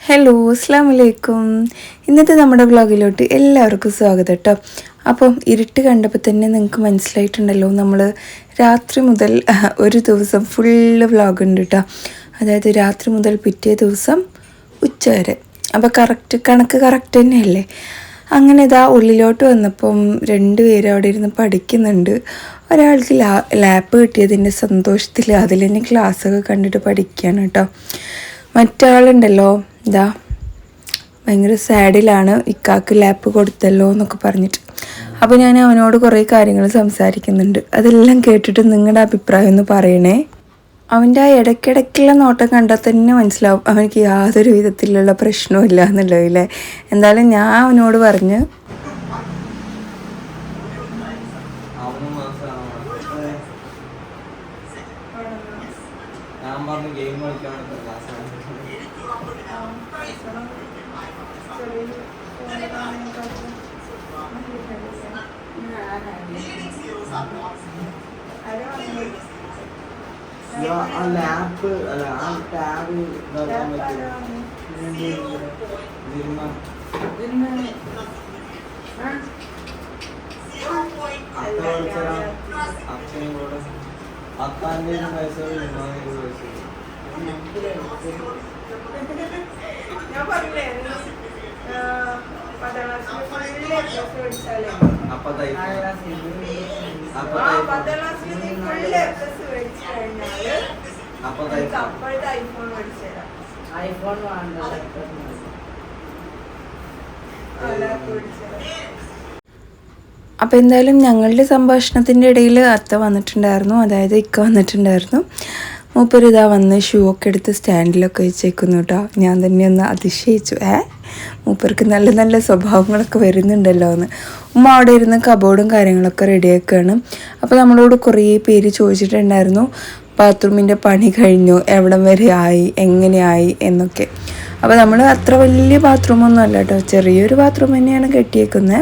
Hello അസ്സലാമു അലൈക്കും. ഇന്നത്തെ നമ്മുടെ വ്ളോഗിലോട്ട് എല്ലാവർക്കും സ്വാഗതം കേട്ടോ. അപ്പം ഇരുട്ട് കണ്ടപ്പോൾ തന്നെ നിങ്ങൾക്ക് മനസ്സിലായിട്ടുണ്ടല്ലോ, നമ്മൾ രാത്രി മുതൽ ഒരു ദിവസം ഫുള്ള് വ്ളോഗ് ഉണ്ട് കേട്ടോ. അതായത് രാത്രി മുതൽ പിറ്റേ ദിവസം ഉച്ച വരെ. അപ്പോൾ കണക്ക് കറക്റ്റ് തന്നെയല്ലേ. അങ്ങനെ ഇതാ ഉള്ളിലോട്ട് വന്നപ്പം രണ്ടുപേരും അവിടെ ഇരുന്ന് പഠിക്കുന്നുണ്ട്. ഒരാൾക്ക് ലാപ്പ് കിട്ടിയതിൻ്റെ സന്തോഷത്തിൽ അതിൽ തന്നെ ക്ലാസ്സൊക്കെ കണ്ടിട്ട് പഠിക്കുകയാണ് കേട്ടോ. മറ്റാളുണ്ടല്ലോ ഇതാ ഭയങ്കര സാഡിലാണ്, ഇക്കാക്ക് ലാപ്പ് കൊടുത്തല്ലോ എന്നൊക്കെ പറഞ്ഞിട്ട്. അപ്പോൾ ഞാൻ അവനോട് കുറേ കാര്യങ്ങൾ സംസാരിക്കുന്നുണ്ട്. അതെല്ലാം കേട്ടിട്ട് നിങ്ങളുടെ അഭിപ്രായം ഒന്ന് പറയണേ. അവൻ്റെ ആ ഇടയ്ക്കിടയ്ക്കുള്ള നോട്ടം കണ്ടാൽ തന്നെ മനസ്സിലാവും അവനിക്ക് യാതൊരു വിധത്തിലുള്ള പ്രശ്നവും ഇല്ല എന്നുള്ളതില്ലേ. എന്തായാലും ഞാൻ അവനോട് പറഞ്ഞ് ലാപ്പ് അല്ല ആ ടാബ് ഇതാക്കാൻ പറ്റും. അച്ഛനും കൂടെ 10,000 പൈസ 20,000 പൈസ അപ്പോൾ എന്തായാലും ഞങ്ങളുടെ സംഭാഷണത്തിൻ്റെ ഇടയിൽ അത്ത വന്നിട്ടുണ്ടായിരുന്നു, അതായത് ഇക്ക വന്നിട്ടുണ്ടായിരുന്നു. മൂപ്പര് ഇതാ വന്ന് ഷൂ ഒക്കെ എടുത്ത് സ്റ്റാൻഡിലൊക്കെ വെച്ചേക്കുന്നു കേട്ടോ. ഞാൻ തന്നെ ഒന്ന് അതിശയിച്ചു, മൂപ്പർക്ക് നല്ല നല്ല സ്വഭാവങ്ങളൊക്കെ വരുന്നുണ്ടല്ലോ എന്ന്. ഉമ്മ അവിടെ ഇരുന്ന് കബോർഡും കാര്യങ്ങളൊക്കെ റെഡിയാക്കുകയാണ്. അപ്പോൾ നമ്മളോട് കുറേ പേര് ചോദിച്ചിട്ടുണ്ടായിരുന്നു ബാത്റൂമിൻ്റെ പണി കഴിഞ്ഞു, എവിടം വരെ ആയി, എങ്ങനെയായി എന്നൊക്കെ. അപ്പോൾ നമ്മൾ അത്ര വലിയ ബാത്റൂമൊന്നും അല്ല കേട്ടോ, ചെറിയൊരു ബാത്റൂം തന്നെയാണ് കെട്ടിയേക്കുന്നത്.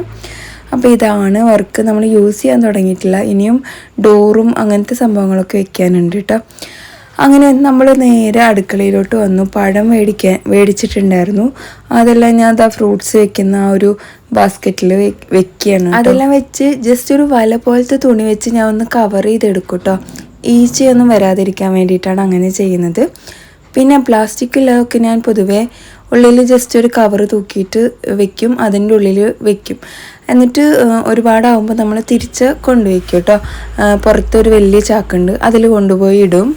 അപ്പോൾ ഇതാണ് വർക്ക്, നമ്മൾ യൂസ് ചെയ്യാൻ തുടങ്ങിയിട്ടില്ല. ഇനിയും ഡോറും അങ്ങനത്തെ സംഭവങ്ങളൊക്കെ വെക്കാനുണ്ട് കേട്ടോ. അങ്ങനെ നമ്മൾ നേരെ അടുക്കളയിലോട്ട് വന്നു. പഴം മേടിച്ചിട്ടുണ്ടായിരുന്നു. അതെല്ലാം ഞാൻ അതാ ഫ്രൂട്ട്സ് വെക്കുന്ന ആ ഒരു ബാസ്ക്കറ്റിൽ വെക്കുകയാണ്. അതെല്ലാം വെച്ച് ജസ്റ്റ് ഒരു വല പോലത്തെ തുണി വെച്ച് ഞാൻ ഒന്ന് കവർ ചെയ്തെടുക്കും കേട്ടോ. ഈച്ചയൊന്നും വരാതിരിക്കാൻ വേണ്ടിയിട്ടാണ് അങ്ങനെ ചെയ്യുന്നത്. പിന്നെ പ്ലാസ്റ്റിക്കിലൊക്കെ ഞാൻ പൊതുവേ ഉള്ളിൽ ജസ്റ്റ് ഒരു കവർ തൂക്കിയിട്ട് വെക്കും, അതിൻ്റെ ഉള്ളിൽ വെക്കും. എന്നിട്ട് ഒരുപാടാവുമ്പോൾ നമ്മൾ തിരിച്ച് കൊണ്ടുവയ്ക്കും കേട്ടോ. പുറത്തൊരു വലിയ ചാക്കുണ്ട്, അതിൽ കൊണ്ടുപോയി ഇടും.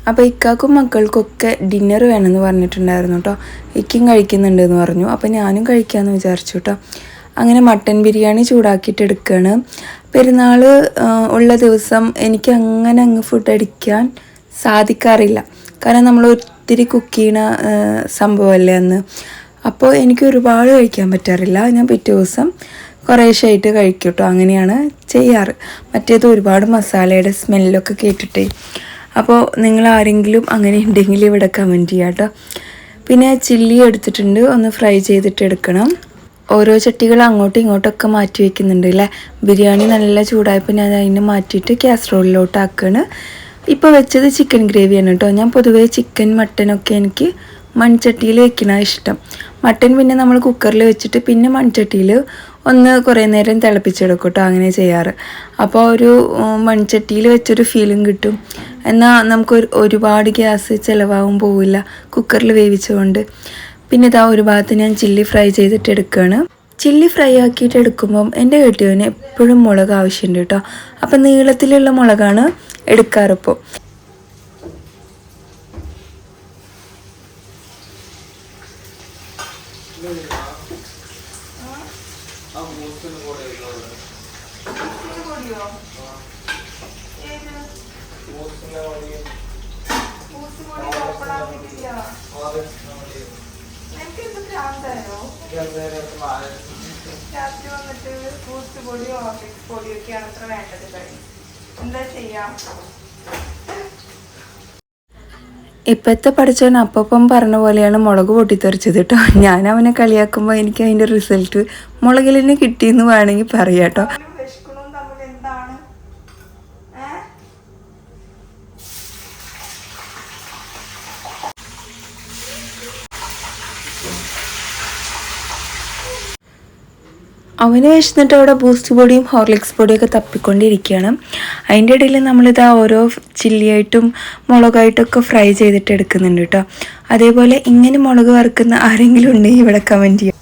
അപ്പോൾ ഇക്കാക്കും മക്കൾക്കൊക്കെ ഡിന്നർ വേണമെന്ന് പറഞ്ഞിട്ടുണ്ടായിരുന്നു കേട്ടോ. ഇക്കും കഴിക്കുന്നുണ്ടെന്ന് പറഞ്ഞു. അപ്പോൾ ഞാനും കഴിക്കാമെന്ന് വിചാരിച്ചു കേട്ടോ. അങ്ങനെ മട്ടൻ ബിരിയാണി ചൂടാക്കിയിട്ട് എടുക്കുകയാണ്. പെരുന്നാൾ ഉള്ള ദിവസം എനിക്ക് അങ്ങനെ അങ്ങ് ഫുഡ് അടിക്കാൻ സാധിക്കാറില്ല, കാരണം നമ്മൾ ഒത്തിരി കുക്ക് ചെയ്യണ സംഭവമല്ലേ അന്ന്. അപ്പോൾ എനിക്ക് ഒരുപാട് കഴിക്കാൻ പറ്റാറില്ല. ഞാൻ പിറ്റേ ദിവസം കുറേശ്ശായിട്ട് കഴിക്കും കേട്ടോ. അങ്ങനെയാണ് ചെയ്യാറ്. മറ്റേത് ഒരുപാട് മസാലയുടെ സ്മെല്ലൊക്കെ കേട്ടിട്ടേ. അപ്പോൾ നിങ്ങൾ ആരെങ്കിലും അങ്ങനെ ഉണ്ടെങ്കിൽ ഇവിടെ കമൻറ്റ് ചെയ്യാം കേട്ടോ. പിന്നെ ചില്ലി എടുത്തിട്ടുണ്ട്, ഒന്ന് ഫ്രൈ ചെയ്തിട്ട് എടുക്കണം. ഓരോ ചട്ടികൾ അങ്ങോട്ടും ഇങ്ങോട്ടൊക്കെ മാറ്റി വയ്ക്കുന്നുണ്ട് അല്ലേ. ബിരിയാണി നല്ല ചൂടായപ്പോൾ ഞാൻ അതിനെ മാറ്റിയിട്ട് കാസറോളിലോട്ട് ആക്കുകയാണ്. ഇപ്പോൾ വെച്ചത് ചിക്കൻ ഗ്രേവിയാണ് കേട്ടോ. ഞാൻ പൊതുവേ ചിക്കൻ മട്ടനൊക്കെ എനിക്ക് മൺചട്ടിയിൽ വെക്കണ ഇഷ്ടം. മട്ടൻ പിന്നെ നമ്മൾ കുക്കറിൽ വെച്ചിട്ട് പിന്നെ മൺചട്ടിയിൽ ഒന്ന് കുറേ നേരം തിളപ്പിച്ചെടുക്കും കേട്ടോ, അങ്ങനെ ചെയ്യാറ്. അപ്പോൾ ഒരു മൺചട്ടിയിൽ വെച്ചൊരു ഫീലും കിട്ടും. എന്നാൽ നമുക്ക് ഒരുപാട് ഗ്യാസ് ചിലവാകും പോവില്ല കുക്കറിൽ വേവിച്ചുകൊണ്ട്. പിന്നെ ഇതാ ഒരു ഭാഗത്ത് ഞാൻ ചില്ലി ഫ്രൈ ചെയ്തിട്ട് എടുക്കുകയാണ്. ചില്ലി ഫ്രൈ ആക്കിയിട്ട് എടുക്കുമ്പം എൻ്റെ കെട്ടിയവന് എപ്പോഴും മുളക് ആവശ്യമുണ്ട് കേട്ടോ. അപ്പം നീളത്തിലുള്ള മുളകാണ് എടുക്കാറിപ്പോൾ. രാത്രി വന്നിട്ട് ഫ്രൂട്ട്സ് പൊടിയോ ഓർലിക്സ് പൊടിയൊക്കെയാണ് അത്ര വേണ്ടത്. എന്താ ചെയ്യാം? ഇപ്പോഴത്തെ പഠിച്ചവൻ അപ്പം പറഞ്ഞ പോലെയാണ് മുളക് പൊട്ടിത്തെറിച്ചത് കേട്ടോ. ഞാൻ അവനെ കളിയാക്കുമ്പോൾ എനിക്ക് അതിൻ്റെ റിസൾട്ട് മുളകിൽ തന്നെ കിട്ടിയെന്ന് വേണമെങ്കിൽ പറയാം കേട്ടോ. അവന് വിശന്നിട്ട് അവിടെ ബൂസ്റ്റ് പൊടിയും ഹോർലിക്സ് പൊടിയൊക്കെ തപ്പിക്കൊണ്ടിരിക്കുകയാണ്. അതിൻ്റെ ഇടയിൽ നമ്മളിതാ ഓരോ ചില്ലിയായിട്ടും മുളകായിട്ടൊക്കെ ഫ്രൈ ചെയ്തിട്ട് എടുക്കുന്നുണ്ട് കേട്ടോ. അതേപോലെ ഇങ്ങനെ മുളക് വറുക്കുന്ന ആരെങ്കിലും ഉണ്ടെങ്കിൽ ഇവിടെ കമൻറ്റ് ചെയ്യാം.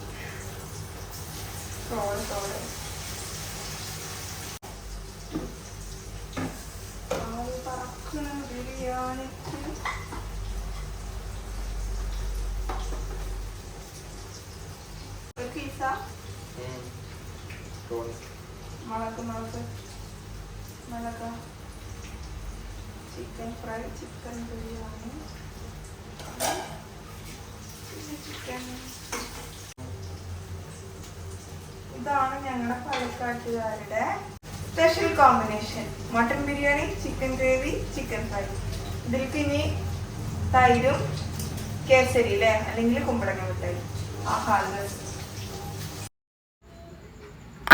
Chicken fry, chicken biryani, chicken. ഇതാണ് ഞങ്ങളുടെ പാലക്കാട്ടുകാരുടെ special combination. Mutton biryani, chicken gravy, chicken fry. ഇതിലേക്ക് ഇനി തൈരും കേസരി അല്ലേ, അല്ലെങ്കിൽ കുമ്പളങ്ങ മിഠായി.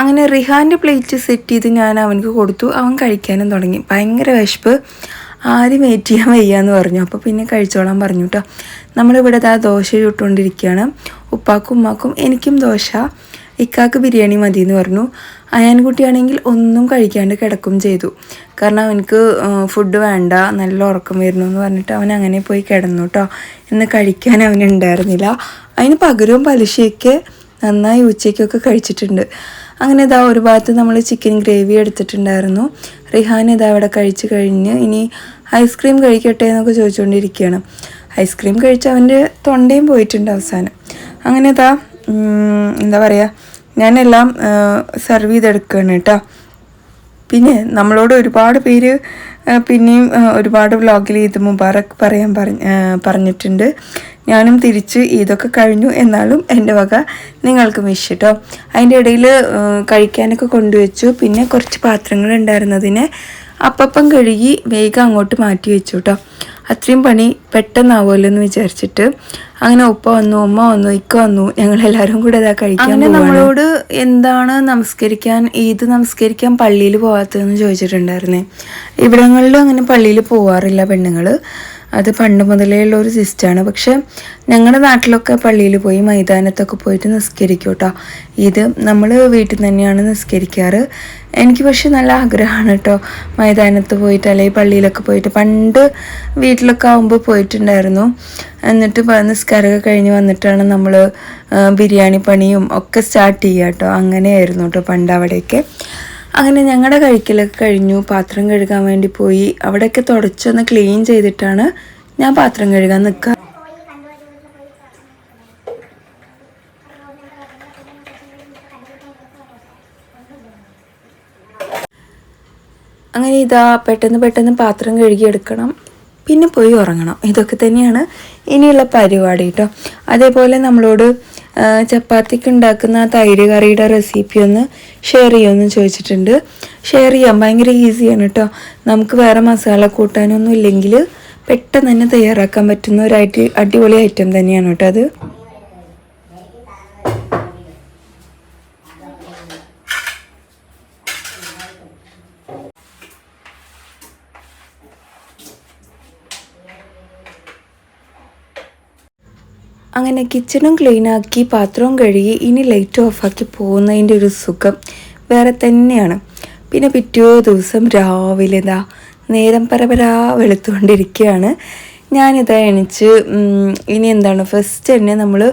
അങ്ങനെ റിഹാൻ്റെ പ്ലേറ്റ് സെറ്റ് ചെയ്ത് ഞാൻ അവനക്ക് കൊടുത്തു. അവൻ കഴിക്കാനും തുടങ്ങി. ഭയങ്കര വിശപ്പ്, ആരും വെയിറ്റ് ചെയ്യാൻ വയ്യാന്ന് പറഞ്ഞു. അപ്പോൾ പിന്നെ കഴിച്ചോളാൻ പറഞ്ഞു കേട്ടോ. നമ്മളിവിടെ ദോശ ചുട്ടുകൊണ്ടിരിക്കുകയാണ്. ഉപ്പാക്കും ഉമ്മാക്കും എനിക്കും ദോശ, ഇക്കാക്ക് ബിരിയാണി മതി എന്ന് പറഞ്ഞു. അയാൻകുട്ടിയാണെങ്കിൽ ഒന്നും കഴിക്കാണ്ട് കിടക്കും ചെയ്തു. കാരണം അവനക്ക് ഫുഡ് വേണ്ട, നല്ല ഉറക്കം വരുന്നു എന്ന് പറഞ്ഞിട്ട് അവൻ അങ്ങനെ പോയി കിടന്നു കേട്ടോ. ഇന്ന് കഴിക്കാൻ അവനുണ്ടായിരുന്നില്ല. അതിന് പകരവും പലിശയൊക്കെ നന്നായി ഉച്ചയ്ക്കൊക്കെ കഴിച്ചിട്ടുണ്ട്. അങ്ങനെ ഇതാ ഒരു ഭാഗത്ത് നമ്മൾ ചിക്കൻ ഗ്രേവി എടുത്തിട്ടുണ്ടായിരുന്നു. റിഹാൻ ഇതാ അവിടെ കഴിച്ച് കഴിഞ്ഞ് ഇനി ഐസ്ക്രീം കഴിക്കട്ടെ എന്നൊക്കെ ചോദിച്ചുകൊണ്ടിരിക്കുകയാണ്. ഐസ്ക്രീം കഴിച്ച് അവൻ്റെ തൊണ്ടയും പോയിട്ടുണ്ട് അവസാനം. അങ്ങനെ ഇതാ എന്താ പറയുക, ഞാനെല്ലാം സെർവ് ചെയ്തെടുക്കുകയാണ് കേട്ടോ. പിന്നെ നമ്മളോട് ഒരുപാട് പേര് പിന്നെയും ഒരുപാട് വ്ളോഗിൽ ഈദ് മുബാറക്ക് പറഞ്ഞിട്ടുണ്ട്. ഞാനും തിരിച്ച് ഇതൊക്കെ കഴിഞ്ഞു, എന്നാലും എൻ്റെ വക നിങ്ങൾക്ക് വിഷ് കേട്ടോ. അതിൻ്റെ ഇടയിൽ കഴിക്കാനൊക്കെ കൊണ്ടുവച്ചു. പിന്നെ കുറച്ച് പാത്രങ്ങൾ ഉണ്ടായിരുന്നതിനെ അപ്പം കഴുകി വേഗം അങ്ങോട്ട് മാറ്റി വെച്ചു കേട്ടോ. അത്രയും പണി പെട്ടെന്നാവുമല്ലോ എന്ന് വിചാരിച്ചിട്ട് അങ്ങനെ ഉപ്പ വന്നു, ഉമ്മ വന്നു, ഇക്ക വന്നു, ഞങ്ങളെല്ലാവരും കൂടെ ഇതാ കഴിക്കാൻ. അങ്ങനെ നമ്മളോട് എന്താണ് ഈദ് നമസ്കരിക്കാൻ പള്ളിയിൽ പോകാത്തതെന്ന് ചോദിച്ചിട്ടുണ്ടായിരുന്നേ. ഇവിടങ്ങളിലും അങ്ങനെ പള്ളിയിൽ പോവാറില്ല പെണ്ണുങ്ങൾ. അത് പണ്ട് മുതലേ ഉള്ള ഒരു സിസ്റ്റമാണ്. പക്ഷെ ഞങ്ങളുടെ നാട്ടിലൊക്കെ പള്ളിയിൽ പോയി മൈതാനത്തൊക്കെ പോയിട്ട് നിസ്കരിക്കും കേട്ടോ. ഇത് നമ്മൾ വീട്ടിൽ തന്നെയാണ് നിസ്കരിക്കാറ്. എനിക്ക് പക്ഷെ നല്ല ആഗ്രഹമാണ് കേട്ടോ മൈതാനത്ത് പോയിട്ട് അല്ലെങ്കിൽ പള്ളിയിലൊക്കെ പോയിട്ട്. പണ്ട് വീട്ടിലൊക്കെ ആകുമ്പോൾ പോയിട്ടുണ്ടായിരുന്നു. എന്നിട്ട് നിസ്കാരമൊക്കെ കഴിഞ്ഞ് വന്നിട്ടാണ് നമ്മൾ ബിരിയാണി പണിയും ഒക്കെ സ്റ്റാർട്ട് ചെയ്യുക കേട്ടോ. അങ്ങനെയായിരുന്നു കേട്ടോ പണ്ട് അവിടെയൊക്കെ. അങ്ങനെ ഞങ്ങളുടെ കഴിക്കലൊക്കെ കഴിഞ്ഞു. പാത്രം കഴുകാൻ വേണ്ടി പോയി. അവിടെയൊക്കെ തുടച്ചൊന്ന് ക്ലീൻ ചെയ്തിട്ടാണ് ഞാൻ പാത്രം കഴുകാൻ നിൽക്കുക. അങ്ങനെ ഇതാ പെട്ടെന്ന് പാത്രം കഴുകിയെടുക്കണം, പിന്നെ പോയി ഉറങ്ങണം. ഇതൊക്കെ തന്നെയാണ് ഇനിയുള്ള പരിപാടി കേട്ടോ. അതേപോലെ നമ്മളോട് ചപ്പാത്തിക്ക് ഉണ്ടാക്കുന്ന തൈര് കറിയുടെ റെസിപ്പി ഒന്ന് ഷെയർ ചെയ്യുമെന്ന് ചോദിച്ചിട്ടുണ്ട്. ഷെയർ ചെയ്യാം, ഭയങ്കര ഈസിയാണ് കേട്ടോ. നമുക്ക് വേറെ മസാല കൂട്ടാനൊന്നും ഇല്ലെങ്കിൽ പെട്ടെന്ന് തന്നെ തയ്യാറാക്കാൻ പറ്റുന്ന ഒരു അടിപൊളി ഐറ്റം തന്നെയാണ് കേട്ടോ അത്. അങ്ങനെ കിച്ചണും ക്ലീനാക്കി പാത്രവും കഴുകി ഇനി ലൈറ്റ് ഓഫാക്കി പോകുന്നതിൻ്റെ ഒരു സുഖം വേറെ തന്നെയാണ്. പിന്നെ പിറ്റേ ദിവസം രാവിലെ നേരം പരപരാ വെളുത്തുകൊണ്ടിരിക്കുകയാണ്. ഞാനിതാ എണിച്ച് ഇനി എന്താണ് ഫസ്റ്റ് തന്നെ നമ്മൾ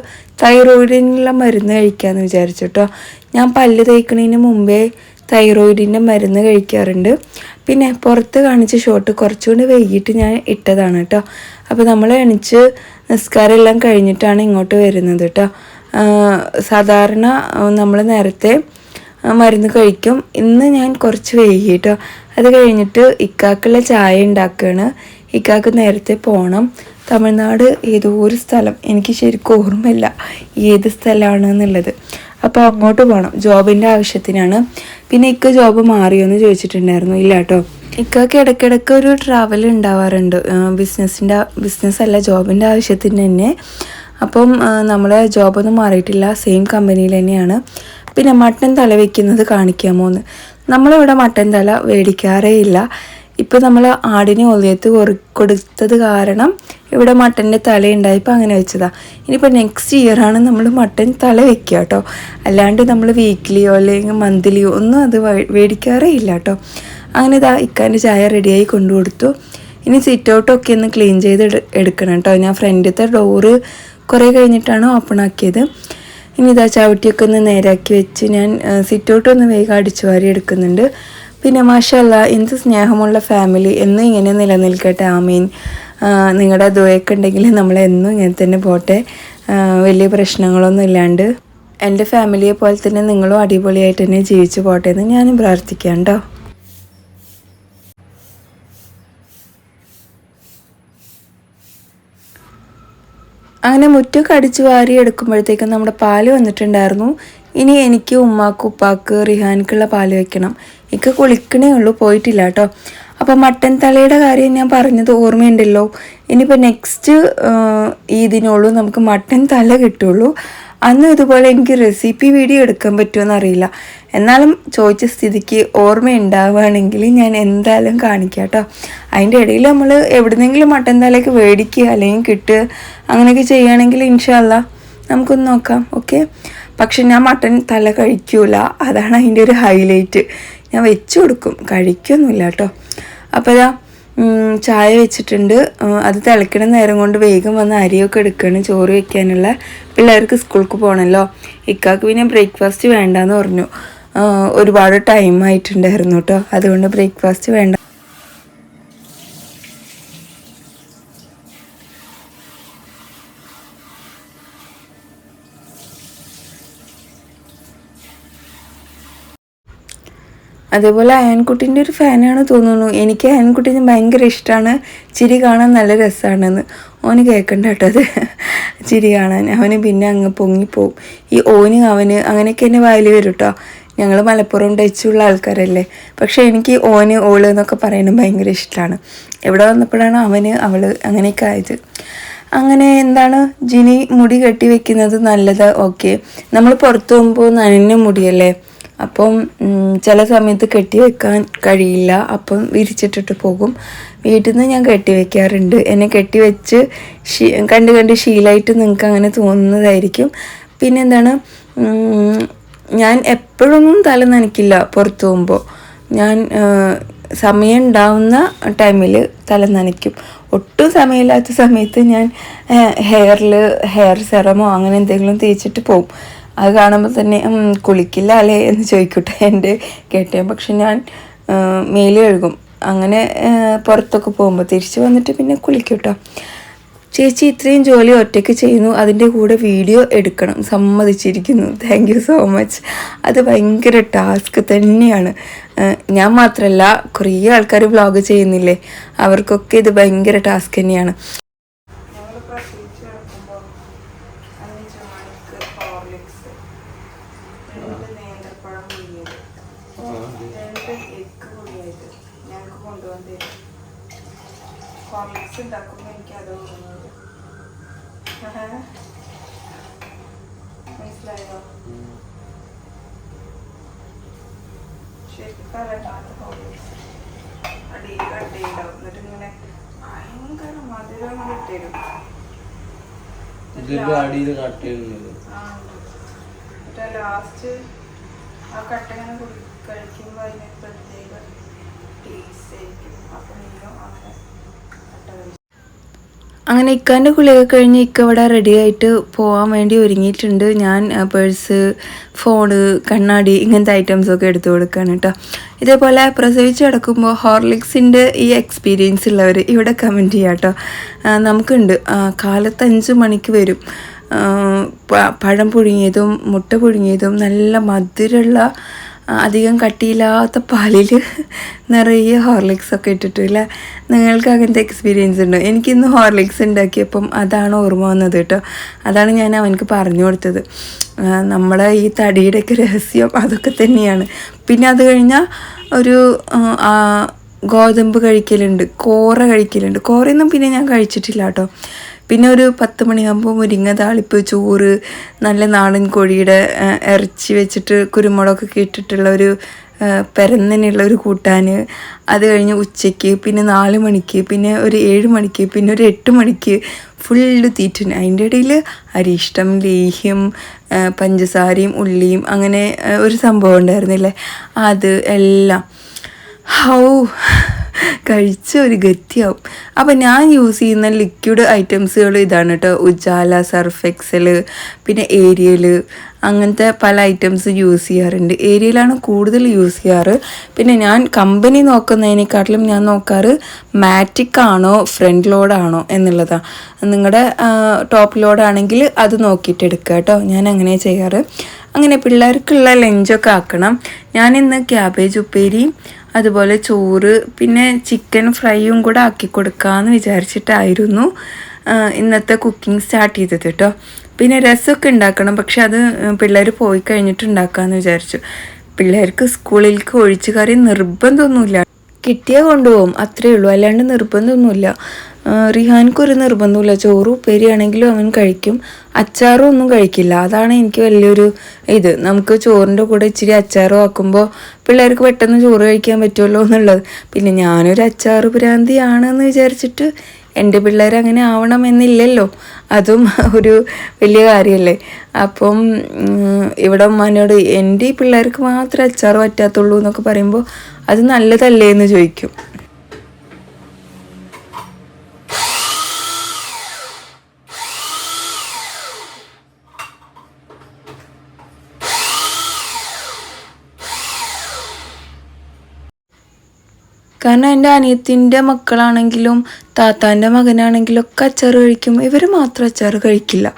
തൈറോയിഡിനുള്ള മരുന്ന് കഴിക്കാമെന്ന് വിചാരിച്ചു കേട്ടോ. ഞാൻ പല്ല് തേക്കുന്നതിന് മുമ്പേ തൈറോയിഡിൻ്റെ മരുന്ന് കഴിക്കാറുണ്ട്. പിന്നെ പുറത്ത് കാണിച്ച ഷോട്ട് കുറച്ചുകൂടി വൈകിട്ട് ഞാൻ ഇട്ടതാണ് കേട്ടോ. അപ്പോൾ നമ്മൾ എണിച്ച് നിസ്കാരം എല്ലാം കഴിഞ്ഞിട്ടാണ് ഇങ്ങോട്ട് വരുന്നത് കേട്ടോ. സാധാരണ നമ്മൾ നേരത്തെ മരുന്ന് കഴിക്കും. ഇന്ന് ഞാൻ കുറച്ച് വൈകി കേട്ടോ. അത് കഴിഞ്ഞിട്ട് ഇക്കാക്കുള്ള ചായ ഉണ്ടാക്കുകയാണ്. ഇക്കാക്ക് നേരത്തെ പോകണം. തമിഴ്നാട് ഏതോ ഒരു സ്ഥലം, എനിക്ക് ശരിക്കും ഓർമ്മയില്ല ഏത് സ്ഥലമാണ് എന്നുള്ളത്. അപ്പോൾ അങ്ങോട്ട് പോകണം, ജോബിൻ്റെ ആവശ്യത്തിനാണ്. പിന്നെ ഇക്ക ജോബ് മാറിയോ എന്ന് ചോദിച്ചിട്ടുണ്ടായിരുന്നു. ഇല്ല കേട്ടോ, ഇക്കൊക്കെ ഇടയ്ക്കിടയ്ക്ക് ഒരു ട്രാവൽ ഉണ്ടാവാറുണ്ട്. ബിസിനസ്സല്ല, ജോബിൻ്റെ ആവശ്യത്തിന് തന്നെ. അപ്പം നമ്മളെ ജോബൊന്നും മാറിയിട്ടില്ല, സെയിം കമ്പനിയിൽ തന്നെയാണ്. പിന്നെ മട്ടൻ തല വയ്ക്കുന്നത് കാണിക്കാമോ എന്ന്. നമ്മളിവിടെ മട്ടൻ തല മേടിക്കാറേ ഇല്ല. ഇപ്പം നമ്മൾ ആടിനെ ഒലിയത്ത് കൊടുത്തത് കാരണം ഇവിടെ മട്ടൻ്റെ തല ഉണ്ടായപ്പോൾ അങ്ങനെ വെച്ചതാണ്. ഇനിയിപ്പോൾ നെക്സ്റ്റ് ഇയറാണ് നമ്മൾ മട്ടൻ തല വെക്കുക കേട്ടോ. അല്ലാണ്ട് നമ്മൾ വീക്ക്ലിയോ അല്ലെങ്കിൽ മന്ത്ലിയോ ഒന്നും അത് മേടിക്കാറേ ഇല്ല കേട്ടോ. അങ്ങനെ ഇതാ ഇക്കാൻ്റെ ചായ റെഡിയായി കൊണ്ടു കൊടുത്തു. ഇനി സിറ്റ് ഔട്ടൊക്കെ ഒന്ന് ക്ലീൻ ചെയ്ത് എടുക്കണം കേട്ടോ. ഞാൻ ഫ്രണ്ടിലത്തെ ഡോറ് കുറേ കഴിഞ്ഞിട്ടാണ് ഓപ്പൺ ആക്കിയത്. ഇനി ഇതാ ചവിട്ടിയൊക്കെ ഒന്ന് നേരാക്കി വെച്ച് ഞാൻ സിറ്റ് ഔട്ട് ഒന്ന് വേഗം അടിച്ചു വാരി എടുക്കുന്നുണ്ട്. പിന്നെ മാഷാല്ലാ എന്ത് സ്നേഹമുള്ള ഫാമിലി എന്നും ഇങ്ങനെ നിലനിൽക്കട്ടെ, ആമീൻ. നിങ്ങളുടെ ദുആയൊക്കെ ഉണ്ടെങ്കിൽ നമ്മളെന്നും ഇങ്ങനെ തന്നെ പോട്ടെ, വലിയ പ്രശ്നങ്ങളൊന്നും ഇല്ലാണ്ട്. എൻ്റെ ഫാമിലിയെ പോലെ തന്നെ നിങ്ങളും അടിപൊളിയായിട്ട് തന്നെ ജീവിച്ചു പോട്ടെ എന്ന് ഞാനും പ്രാർത്ഥിക്കാം കേട്ടോ. അങ്ങനെ മുറ്റൊക്കെ അടിച്ച് വാരി എടുക്കുമ്പോഴത്തേക്കും നമ്മുടെ പാല് വന്നിട്ടുണ്ടായിരുന്നു. ഇനി എനിക്ക് ഉമ്മാക്ക് ഉപ്പാക്ക് റിഹാൻക്കുള്ള പാല് വെക്കണം. ഇക്ക കുളിക്കണേ ഉള്ളൂ, പോയിട്ടില്ല കേട്ടോ. അപ്പോൾ മട്ടൻ തലയുടെ കാര്യം ഞാൻ പറഞ്ഞത് ഓർമ്മയുണ്ടല്ലോ. ഇനിയിപ്പോൾ നെക്സ്റ്റ് ഈദിനുള്ളൂ നമുക്ക് മട്ടൻ തല കിട്ടുള്ളൂ. അന്ന് ഇതുപോലെ എനിക്ക് റെസിപ്പി വീഡിയോ എടുക്കാൻ പറ്റുമെന്ന് അറിയില്ല. എന്നാലും ചോദിച്ച സ്ഥിതിക്ക് ഓർമ്മയുണ്ടാവുകയാണെങ്കിൽ ഞാൻ എന്തായാലും കാണിക്കാം കേട്ടോ. അതിൻ്റെ ഇടയിൽ നമ്മൾ എവിടുന്നെങ്കിലും മട്ടൻ തലയൊക്കെ മേടിക്കുക അല്ലെങ്കിൽ കിട്ടുക അങ്ങനെയൊക്കെ ചെയ്യുകയാണെങ്കിൽ ഇൻഷാ അല്ലാ നമുക്കൊന്ന് നോക്കാം. ഓക്കെ. പക്ഷെ ഞാൻ മട്ടൻ തല കഴിക്കൂല, അതാണ് അതിൻ്റെ ഒരു ഹൈലൈറ്റ്. ഞാൻ വെച്ച് കൊടുക്കും, കഴിക്കൊന്നുമില്ല കേട്ടോ. അപ്പോൾ ഇതാ ചായ വെച്ചിട്ടുണ്ട്. അത് തിളയ്ക്കണ നേരം കൊണ്ട് വേഗം വന്ന് അരിയൊക്കെ എടുക്കണം ചോറ് വയ്ക്കാനുള്ള. പിള്ളേർക്ക് സ്കൂൾക്ക് പോകണമല്ലോ. ഇക്കാക്ക് പിന്നെ ബ്രേക്ക്ഫാസ്റ്റ് വേണ്ടാന്ന് പറഞ്ഞു. ഒരുപാട് ടൈം ആയിട്ടുണ്ടായിരുന്നു കേട്ടോ, അതുകൊണ്ട് ബ്രേക്ക്ഫാസ്റ്റ് വേണ്ട. അതേപോലെ അയൻകുട്ടീൻ്റെ ഒരു ഫാനാണ് തോന്നുന്നു. എനിക്ക് അയൻകുട്ടീനെ ഭയങ്കര ഇഷ്ടമാണ്. ചിരി കാണാൻ നല്ല രസമാണെന്ന്. ഓന് കേൾക്കണ്ട കേട്ടോ അത് ചിരി കാണാൻ. അവന് പിന്നെ അങ്ങ് പൊങ്ങിപ്പോവും. ഈ അവന് അങ്ങനെയൊക്കെ എന്നെ വായിൽ വരും കേട്ടോ. ഞങ്ങൾ മലപ്പുറം ടച്ചുള്ള ആൾക്കാരല്ലേ. പക്ഷേ എനിക്ക് ഓള് എന്നൊക്കെ പറയുന്നത് ഭയങ്കര ഇഷ്ടമാണ്. എവിടെ വന്നപ്പോഴാണ് അവൾ അങ്ങനെയൊക്കെ ആയത്. അങ്ങനെ എന്താണ് ജിനി മുടി കെട്ടി വെക്കുന്നത് നല്ലത്. ഓക്കെ, നമ്മൾ പുറത്തു പോകുമ്പോൾ നനഞ്ഞ മുടിയല്ലേ, അപ്പം ചില സമയത്ത് കെട്ടി വെക്കാൻ കഴിയില്ല, അപ്പം വിരിച്ചിട്ടിട്ട് പോകും. വീട്ടിൽ നിന്ന് ഞാൻ കെട്ടി വെക്കാറുണ്ട്. എന്നെ കെട്ടി വെച്ച് കണ്ട് ശീലമായിട്ട് നിങ്ങൾക്ക് അങ്ങനെ തോന്നുന്നതായിരിക്കും. പിന്നെ എന്താണ്, ഞാൻ എപ്പോഴൊന്നും തല നനയ്ക്കില്ല പുറത്തു പോകുമ്പോൾ. ഞാൻ സമയം ഉണ്ടാവുന്ന ടൈമിൽ തല നനയ്ക്കും. ഒട്ടും സമയമില്ലാത്ത സമയത്ത് ഞാൻ ഹെയർ സെറമോ അങ്ങനെ എന്തെങ്കിലും തേച്ചിട്ട് പോവും. അത് കാണുമ്പോൾ തന്നെ കുളിക്കില്ല അല്ലേ എന്ന് ചോദിക്കട്ടെ എൻ്റെ കേട്ടേ. പക്ഷെ ഞാൻ മേല് കഴുകും. അങ്ങനെ പുറത്തൊക്കെ പോകുമ്പോൾ തിരിച്ച് വന്നിട്ട് പിന്നെ കുളിക്കും കേട്ടോ. ചേച്ചി ഇത്രയും ജോലി ഒറ്റയ്ക്ക് ചെയ്യുന്നു, അതിൻ്റെ കൂടെ വീഡിയോ എടുക്കണം, സമ്മതിച്ചിരിക്കുന്നു. Thank you so much. അത് ഭയങ്കര ടാസ്ക് തന്നെയാണ്. ഞാൻ മാത്രമല്ല, കുറേ ആൾക്കാർ വ്ളോഗ് ചെയ്യുന്നില്ലേ, അവർക്കൊക്കെ ഇത് ഭയങ്കര ടാസ്ക് തന്നെയാണ്. ഹോർലിക്സ് ഉണ്ടാക്കുമ്പോൾ എനിക്ക് അത് തോന്നുന്നത് മനസ്സിലായോ? ശരിക്കും ഹോർലിക്സ് അടിയിലാവും. എന്നിട്ട് ഇങ്ങനെ ഭയങ്കര മധുരം കിട്ടിയിടും. ലാസ്റ്റ് ആ കട്ട ഇങ്ങനെ കഴിക്കുമ്പോൾ അതിന് പ്രത്യേക ടേസ്റ്റ് ആയിരിക്കും. അപ്പം നീയോ അങ്ങനെ അങ്ങനെ ഇക്കാൻ്റെ കുളിയൊക്കെ കഴിഞ്ഞ് ഇക്ക ഇവിടെ റെഡി ആയിട്ട് പോകാൻ വേണ്ടി ഒരുങ്ങിയിട്ടുണ്ട്. ഞാൻ പേഴ്സ്, ഫോണ്, കണ്ണാടി ഇങ്ങനത്തെ ഐറ്റംസൊക്കെ എടുത്തു കൊടുക്കുകയാണ് കേട്ടോ. ഇതേപോലെ പ്രസവിച്ച് കിടക്കുമ്പോൾ ഹോർലിക്സിൻ്റെ ഈ എക്സ്പീരിയൻസ് ഉള്ളവർ ഇവിടെ കമൻറ്റ് ചെയ്യാം കേട്ടോ. നമുക്കുണ്ട്. കാലത്ത് 5 മണിക്ക് വരും. പഴം പുഴുങ്ങിയതും മുട്ട പുഴുങ്ങിയതും നല്ല മധുരമുള്ള അധികം കട്ടിയില്ലാത്ത പാലിൽ നിറയെ ഹോർലിക്സൊക്കെ ഇട്ടിട്ടില്ല. നിങ്ങൾക്ക് അങ്ങനത്തെ എക്സ്പീരിയൻസ് ഉണ്ടോ? എനിക്കിന്ന് ഹോർലിക്സ് ഉണ്ടാക്കിയപ്പം അതാണ് ഓർമ്മ വന്നത് കേട്ടോ. അതാണ് ഞാൻ അവനക്ക് പറഞ്ഞു കൊടുത്തത്. നമ്മളെ ഈ തടിയുടെയൊക്കെ രഹസ്യം അതൊക്കെ തന്നെയാണ്. പിന്നെ അത് കഴിഞ്ഞാൽ ഒരു ഗോതമ്പ് കഴിക്കലുണ്ട്, കോറ കഴിക്കലുണ്ട്. കോറയൊന്നും പിന്നെ ഞാൻ കഴിച്ചിട്ടില്ല കേട്ടോ. പിന്നെ ഒരു 10 മണിയാകുമ്പോൾ മുരിങ്ങ താളിപ്പ്, ചോറ്, നല്ല നാടൻ കോഴിയുടെ ഇറച്ചി വെച്ചിട്ട് കുരുമുളകൊക്കെ ഇട്ടിട്ടുള്ള ഒരു പെരന്നനെയുള്ള ഒരു കൂട്ടാൻ, അത് കഴിഞ്ഞ് ഉച്ചയ്ക്ക്, പിന്നെ 4 മണിക്ക്, പിന്നെ ഒരു 7 മണിക്ക്, പിന്നെ ഒരു 8 മണിക്ക് ഫുള്ള് തീറ്റന്. അതിൻ്റെ ഇടയിൽ അരിഷ്ടം, ലേഹ്യം, പഞ്ചസാരയും ഉള്ളിയും അങ്ങനെ ഒരു സംഭവം ഉണ്ടായിരുന്നില്ലേ, അത് എല്ലാം കഴിച്ച ഒരു ഗതിയാവും. അപ്പം ഞാൻ യൂസ് ചെയ്യുന്ന ലിക്വിഡ് ഐറ്റംസുകൾ ഇതാണ് കേട്ടോ. ഉജാല, സർഫ് എക്സൽ, പിന്നെ ഏരിയൽ, അങ്ങനത്തെ പല ഐറ്റംസ് യൂസ് ചെയ്യാറുണ്ട്. ഏരിയയിലാണ് കൂടുതൽ യൂസ് ചെയ്യാറ്. പിന്നെ ഞാൻ കമ്പനി നോക്കുന്നതിനെക്കാട്ടിലും ഞാൻ നോക്കാറ് മാറ്റിക് ആണോ ഫ്രണ്ട് ലോഡാണോ എന്നുള്ളതാണ്. നിങ്ങളുടെ ടോപ്പ് ലോഡാണെങ്കിൽ അത് നോക്കിയിട്ട് എടുക്കുക കേട്ടോ. ഞാൻ അങ്ങനെ ചെയ്യാറ്. അങ്ങനെ പിള്ളേർക്കുള്ള ലഞ്ചൊക്കെ ആക്കണം. ഞാനിന്ന് ക്യാബേജ് ഉപ്പേരിയും അതുപോലെ ചോറ് പിന്നെ ചിക്കൻ ഫ്രൈയും കൂടെ ആക്കി കൊടുക്കാമെന്ന് വിചാരിച്ചിട്ടായിരുന്നു ഇന്നത്തെ കുക്കിംഗ് സ്റ്റാർട്ട് ചെയ്തത് കേട്ടോ. പിന്നെ രസമൊക്കെ ഉണ്ടാക്കണം, പക്ഷെ അത് പിള്ളേർ പോയി കഴിഞ്ഞിട്ട് ഉണ്ടാക്കാമെന്ന് വിചാരിച്ചു. പിള്ളേർക്ക് സ്കൂളിലേക്ക് ഒഴിച്ച് കറി നിർബന്ധമൊന്നുമില്ല, കിട്ടിയാൽ കൊണ്ടുപോകും, അത്രയേ ഉള്ളൂ, അല്ലാണ്ട് നിർബന്ധമൊന്നുമില്ല. റിഹാൻക്കൊരു നിർബന്ധമില്ല. ചോറും ഉപ്പേരിയാണെങ്കിലും അവൻ കഴിക്കും, അച്ചാറും ഒന്നും കഴിക്കില്ല. അതാണ് എനിക്ക് വലിയൊരു ഇത്. നമുക്ക് ചോറിൻ്റെ കൂടെ ഇച്ചിരി അച്ചാറും ആക്കുമ്പോൾ പിള്ളേർക്ക് പെട്ടെന്ന് ചോറ് കഴിക്കാൻ പറ്റുമല്ലോ എന്നുള്ളത്. പിന്നെ ഞാനൊരു അച്ചാറ് ഭ്രാന്തിയാണെന്ന് വിചാരിച്ചിട്ട് എൻ്റെ പിള്ളേർ അങ്ങനെ ആവണമെന്നില്ലല്ലോ, അതും ഒരു വലിയ കാര്യമല്ലേ. അപ്പം ഇവിടെ ഉമ്മാനോട് എൻ്റെ ഈ പിള്ളേർക്ക് മാത്രമേ അച്ചാറ് പറ്റാത്തുള്ളൂ എന്നൊക്കെ പറയുമ്പോൾ അത് നല്ലതല്ലേ എന്ന് ചോദിക്കും. കാരണം എൻ്റെ അനിയത്തിൻ്റെ മക്കളാണെങ്കിലും താത്താൻ്റെ മകനാണെങ്കിലും ഒക്കെ അച്ചാറ് കഴിക്കും, ഇവർ മാത്രം അച്ചാറ് കഴിക്കില്ല.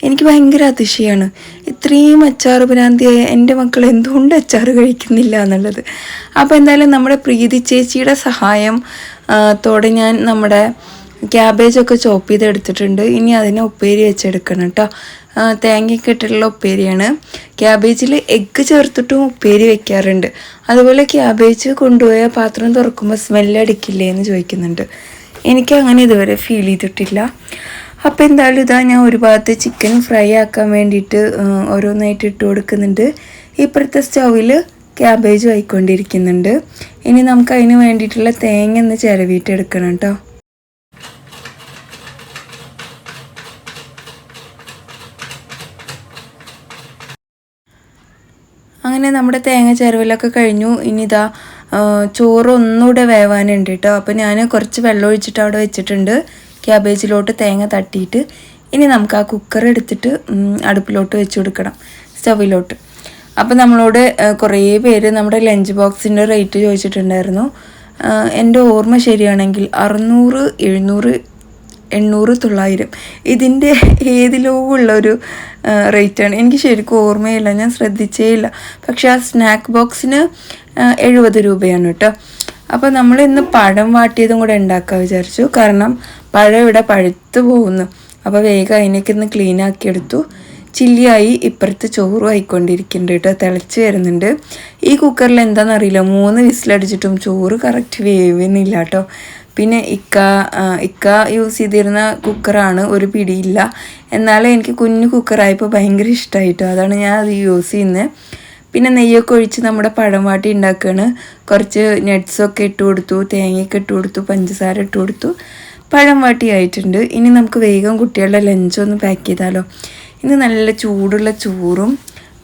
എനിക്ക് ഭയങ്കര അതിശയമാണ്, ഇത്രയും അച്ചാറ് ഭ്രാന്തിയായ എൻ്റെ മക്കൾ എന്തുകൊണ്ട് അച്ചാറ് കഴിക്കുന്നില്ല എന്നുള്ളത്. അപ്പോൾ എന്തായാലും നമ്മുടെ പ്രീതി ചേച്ചിയുടെ സഹായം ത്തോടെ ഞാൻ നമ്മുടെ ക്യാബേജൊക്കെ ചോപ്പ് ചെയ്തെടുത്തിട്ടുണ്ട്. ഇനി അതിനെ ഉപ്പേരി വെച്ചെടുക്കണം കേട്ടോ. തേങ്ങയൊക്കെ ഇട്ടിട്ടുള്ള ഉപ്പേരിയാണ്. ക്യാബേജിൽ എഗ്ഗ് ചേർത്തിട്ടും ഉപ്പേരി വെക്കാറുണ്ട്. അതുപോലെ ക്യാബേജ് കൊണ്ടുപോയ പാത്രം തുറക്കുമ്പോൾ സ്മെല്ലടിക്കില്ലേ എന്ന് ചോദിക്കുന്നുണ്ട്. എനിക്കങ്ങനെ ഇതുവരെ ഫീൽ ചെയ്തിട്ടില്ല. അപ്പോൾ എന്തായാലും ഇതാ ഞാൻ ഒരു ഭാഗത്ത് ചിക്കൻ ഫ്രൈ ആക്കാൻ വേണ്ടിയിട്ട് ഓരോന്നായിട്ട് ഇട്ട് കൊടുക്കുന്നുണ്ട്. ഇപ്പുറത്തെ സ്റ്റൗവിൽ ക്യാബേജും ആയിക്കൊണ്ടിരിക്കുന്നുണ്ട്. ഇനി നമുക്ക് അതിന് വേണ്ടിയിട്ടുള്ള തേങ്ങ ഒന്ന് ചിരവിയിട്ട് എടുക്കണം കേട്ടോ. അങ്ങനെ നമ്മുടെ തേങ്ങ ചിരവലൊക്കെ കഴിഞ്ഞു. ഇനി ഇതാ ചോറ് ഒന്നുകൂടെ വേവാനുണ്ട് കേട്ടോ. അപ്പോൾ ഞാൻ കുറച്ച് വെള്ളം ഒഴിച്ചിട്ട് അവിടെ വെച്ചിട്ടുണ്ട്. ക്യാബേജിലോട്ട് തേങ്ങ തട്ടിയിട്ട് ഇനി നമുക്ക് ആ കുക്കർ എടുത്തിട്ട് അടുപ്പിലോട്ട് വെച്ച് കൊടുക്കണം, സ്റ്റവിലോട്ട്. അപ്പോൾ നമ്മളോട് കുറേ പേര് നമ്മുടെ ലഞ്ച് ബോക്സിൻ്റെ റേറ്റ് ചോദിച്ചിട്ടുണ്ടായിരുന്നു. എൻ്റെ ഓർമ്മ ശരിയാണെങ്കിൽ 600, 700, 800, 900 ഇതിൻ്റെ ഏതിലോ ഉള്ളൊരു റേറ്റാണ്. എനിക്ക് ശരിക്കും ഓർമ്മയില്ല, ഞാൻ ശ്രദ്ധിച്ചേ ഇല്ല. പക്ഷേ ആ സ്നാക്ക് ബോക്സിന് 70 രൂപയാണ് കേട്ടോ. അപ്പോൾ നമ്മൾ ഇന്ന് പഴം വാട്ടിയതും കൂടെ ഉണ്ടാക്കാൻ വിചാരിച്ചു. കാരണം പഴം ഇവിടെ പഴുത്ത് പോകുന്നു. അപ്പോൾ വേഗം അതിനൊക്കെ ഒന്ന് ക്ലീൻ ആക്കിയെടുത്തു. ചില്ലിയായി, ഇപ്പുറത്ത് ചോറും ആയിക്കൊണ്ടിരിക്കുന്നുണ്ട് കേട്ടോ, തിളച്ച് വരുന്നുണ്ട്. ഈ കുക്കറിൽ എന്താണെന്നറിയില്ല, 3 വിസിലടിച്ചിട്ടും ചോറ് കറക്റ്റ് വേവുന്നില്ല കേട്ടോ. പിന്നെ ഇക്ക യൂസ് ചെയ്തിരുന്ന കുക്കറാണ്, ഒരു പിടിയില്ല. എന്നാലും എനിക്ക് കുഞ്ഞു കുക്കറായപ്പോൾ ഭയങ്കര ഇഷ്ടമായിട്ടോ, അതാണ് ഞാൻ അത് യൂസ് ചെയ്യുന്നത്. പിന്നെ നെയ്യൊക്കെ ഒഴിച്ച് നമ്മുടെ പഴം വാട്ടി ഉണ്ടാക്കുകയാണ്. കുറച്ച് നട്ട്സൊക്കെ ഇട്ട് കൊടുത്തു, തേങ്ങയൊക്കെ ഇട്ട് കൊടുത്തു, പഞ്ചസാര ഇട്ട് കൊടുത്തു. പഴം വാട്ടി ആയിട്ടുണ്ട്. ഇനി നമുക്ക് വേഗം കുട്ടികളുടെ ലഞ്ചൊന്ന് പാക്ക് ചെയ്താലോ. ഇന്ന് നല്ല ചൂടുള്ള ചോറും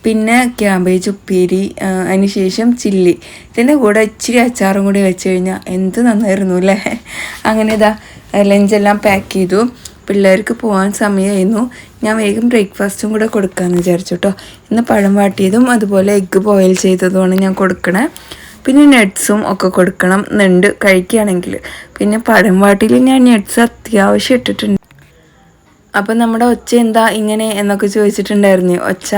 പിന്നെ ക്യാബേജ് ഉപ്പേരി, അതിന് ശേഷം ചില്ലി, ഇതിൻ്റെ കൂടെ ഇച്ചിരി അച്ചാറും കൂടി വെച്ച് കഴിഞ്ഞാൽ എന്ത് നന്നായിരുന്നു അല്ലേ. അങ്ങനെ ഇതാ ലഞ്ചെല്ലാം പാക്ക് ചെയ്തു. പിള്ളേർക്ക് പോകാൻ സമയമായിരുന്നു. ഞാൻ വേഗം ബ്രേക്ക്ഫാസ്റ്റും കൂടെ കൊടുക്കാമെന്ന് വിചാരിച്ചു കേട്ടോ. ഇന്ന് പഴം വാട്ടിയതും അതുപോലെ എഗ്ഗ് ബോയിൽ ചെയ്തതുമാണ് ഞാൻ കൊടുക്കണേ. പിന്നെ നട്ട്സും ഒക്കെ കൊടുക്കണം എന്നുണ്ട് കഴിക്കുകയാണെങ്കിൽ. പിന്നെ പഴം വാട്ടിയിൽ ഞാൻ നട്ട്സ് അത്യാവശ്യം ഇട്ടിട്ടുണ്ട്. അപ്പം നമ്മുടെ ഒച്ച എന്താ ഇങ്ങനെ എന്നൊക്കെ ചോദിച്ചിട്ടുണ്ടായിരുന്നു. ഒച്ച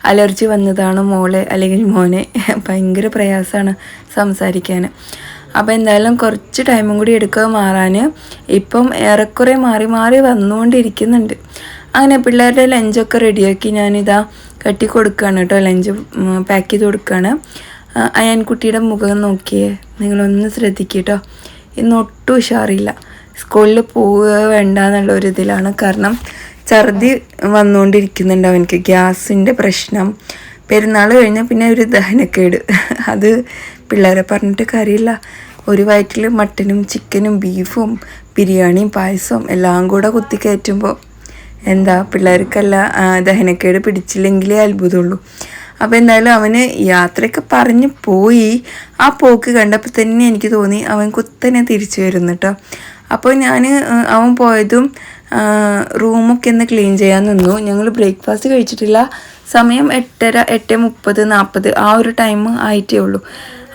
അലർജി വന്നതാണ് മോളെ അല്ലെങ്കിൽ മോനെ, ഭയങ്കര പ്രയാസമാണ് സംസാരിക്കാൻ. അപ്പോൾ എന്തായാലും കുറച്ച് ടൈമും കൂടി എടുക്കുക മാറാൻ. ഇപ്പം ഏറെക്കുറെ മാറി മാറി വന്നുകൊണ്ടിരിക്കുന്നുണ്ട്. അങ്ങനെ പിള്ളേരുടെ ലഞ്ചൊക്കെ റെഡിയാക്കി ഞാനിതാ കട്ടി കൊടുക്കുകയാണ് കേട്ടോ. ലഞ്ച് പാക്ക് ചെയ്ത് കൊടുക്കുകയാണ്. അയാൻകുട്ടിയുടെ മുഖം നോക്കിയേ, നിങ്ങളൊന്ന് ശ്രദ്ധിക്കട്ടോ. ഇന്ന് ഒട്ടും ഉഷാറില്ല, സ്കൂളിൽ പോവുക വേണ്ട എന്നുള്ളൊരിതിലാണ്. കാരണം ഛർദി വന്നുകൊണ്ടിരിക്കുന്നുണ്ട് അവനക്ക്, ഗ്യാസിൻ്റെ പ്രശ്നം, പെരുന്നാൾ കഴിഞ്ഞാൽ പിന്നെ ഒരു ദഹനക്കേട്. അത് പിള്ളേരെ പറഞ്ഞിട്ട് കാര്യമില്ല. ഒരു വയറ്റിൽ മട്ടനും ചിക്കനും ബീഫും ബിരിയാണിയും പായസവും എല്ലാം കൂടെ കുത്തിക്കയറ്റുമ്പോൾ എന്താ പിള്ളേർക്കല്ല ദഹനക്കേട് പിടിച്ചില്ലെങ്കിലേ അത്ഭുതമുള്ളൂ. അപ്പോൾ എന്തായാലും അവന് യാത്രയൊക്കെ പറഞ്ഞ് പോയി. ആ പോക്ക് കണ്ടപ്പോൾ തന്നെ എനിക്ക് തോന്നി അവൻ കുത്തനെ തിരിച്ചു വരുന്നു കേട്ടോ. അപ്പോൾ ഞാൻ അവൻ പോയതും റൂമൊക്കെ ഒന്ന് ക്ലീൻ ചെയ്യാൻ നിന്നു. ഞങ്ങൾ ബ്രേക്ക്ഫാസ്റ്റ് കഴിച്ചിട്ടില്ല. സമയം 8:30, 8:30, 40 ആ ഒരു ടൈം ആയിട്ടേ ഉള്ളൂ.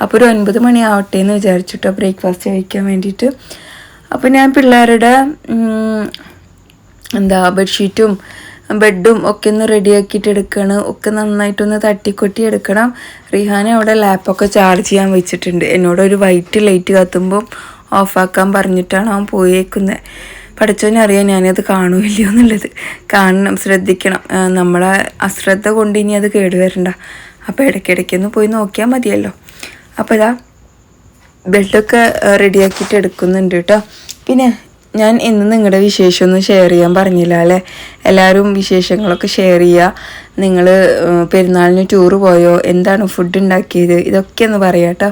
അപ്പോൾ ഒരു 9 മണി ആവട്ടെ എന്ന് വിചാരിച്ചിട്ടോ ബ്രേക്ക്ഫാസ്റ്റ് കഴിക്കാൻ വേണ്ടിയിട്ട്. അപ്പോൾ ഞാൻ പിള്ളേരുടെ ബെഡ്ഷീറ്റും ബെഡും ഒക്കെ ഒന്ന് റെഡിയാക്കിയിട്ട് എടുക്കണം. ഒക്കെ നന്നായിട്ടൊന്ന് തട്ടിക്കൊട്ടി എടുക്കണം. റിഹാനെ അവിടെ ലാപ്പൊക്കെ ചാർജ് ചെയ്യാൻ വെച്ചിട്ടുണ്ട്. എന്നോടൊരു വൈറ്റ് ലൈറ്റ് കത്തുമ്പോൾ ഓഫാക്കാൻ പറഞ്ഞിട്ടാണ് അവൻ പോയേക്കുന്നത്. പഠിച്ചവനറിയാം ഞാനത് കാണുമില്ലയോ എന്നുള്ളത്. കാണണം, ശ്രദ്ധിക്കണം. നമ്മളെ അശ്രദ്ധ കൊണ്ട് ഇനി അത് കേടുവരണ്ട. അപ്പോൾ ഇടയ്ക്കിടയ്ക്കൊന്ന് പോയി നോക്കിയാൽ മതിയല്ലോ. അപ്പോൾ ഇതാ ബെഡൊക്കെ റെഡിയാക്കിയിട്ട് എടുക്കുന്നുണ്ട് കേട്ടോ. പിന്നെ ഞാൻ ഇന്ന് നിങ്ങളുടെ വിശേഷമൊന്നും ഷെയർ ചെയ്യാൻ പറഞ്ഞില്ല അല്ലേ. എല്ലാവരും വിശേഷങ്ങളൊക്കെ ഷെയർ ചെയ്യുക. നിങ്ങൾ പെരുന്നാളിന് ടൂറ് പോയോ, എന്താണ് ഫുഡ് ഉണ്ടാക്കിയത്, ഇതൊക്കെ ഒന്ന് പറയാം കേട്ടോ.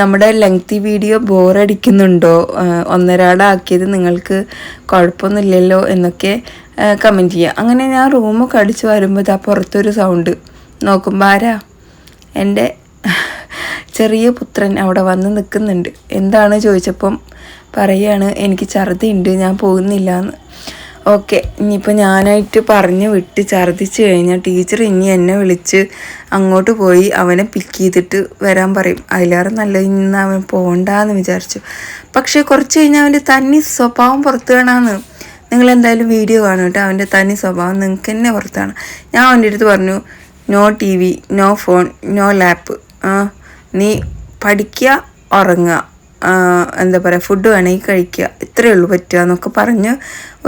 നമ്മുടെ ലെങ്തി വീഡിയോ ബോറടിക്കുന്നുണ്ടോ, ഒന്നരാടാക്കിയത് നിങ്ങൾക്ക് കുഴപ്പമൊന്നുമില്ലല്ലോ എന്നൊക്കെ കമൻറ്റ് ചെയ്യുക. അങ്ങനെ ഞാൻ റൂമൊക്കെ അടിച്ച് വരുമ്പോൾ ഇതാ പുറത്തൊരു സൗണ്ട്. നോക്കുമ്പോൾ ആരാ, എൻ്റെ ചെറിയ പുത്രൻ അവിടെ വന്ന് നിൽക്കുന്നുണ്ട്. എന്താണ് ചോദിച്ചപ്പം പറയുകയാണ് എനിക്ക് ഛർദിയുണ്ട്, ഞാൻ പോകുന്നില്ല എന്ന്. ഓക്കെ, ഇനിയിപ്പോൾ ഞാനായിട്ട് പറഞ്ഞ് വിട്ട് ഛർദിച്ച് കഴിഞ്ഞാൽ ടീച്ചർ ഇനി എന്നെ വിളിച്ച് അങ്ങോട്ട് പോയി അവനെ പിക്ക് ചെയ്തിട്ട് വരാൻ പറയും. അതിലേറെ നല്ല ഇന്ന് അവൻ പോകണ്ടെന്ന് വിചാരിച്ചു. പക്ഷേ കുറച്ച് കഴിഞ്ഞാൽ അവൻ്റെ തനി സ്വഭാവം പുറത്ത് കാണാമെന്ന്. നിങ്ങളെന്തായാലും വീഡിയോ കാണും കേട്ടോ. അവൻ്റെ തനി സ്വഭാവം നിങ്ങൾക്ക് തന്നെ പുറത്താണ്. ഞാൻ അവൻ്റെ അടുത്ത് പറഞ്ഞു, no TV, no phone, no lap. നീ പഠിക്കുക, ഉറങ്ങുക, എന്താ പറയുക, ഫുഡ് വേണമെങ്കിൽ കഴിക്കുക, ഇത്രയേ ഉള്ളൂ പറ്റുക എന്നൊക്കെ പറഞ്ഞ്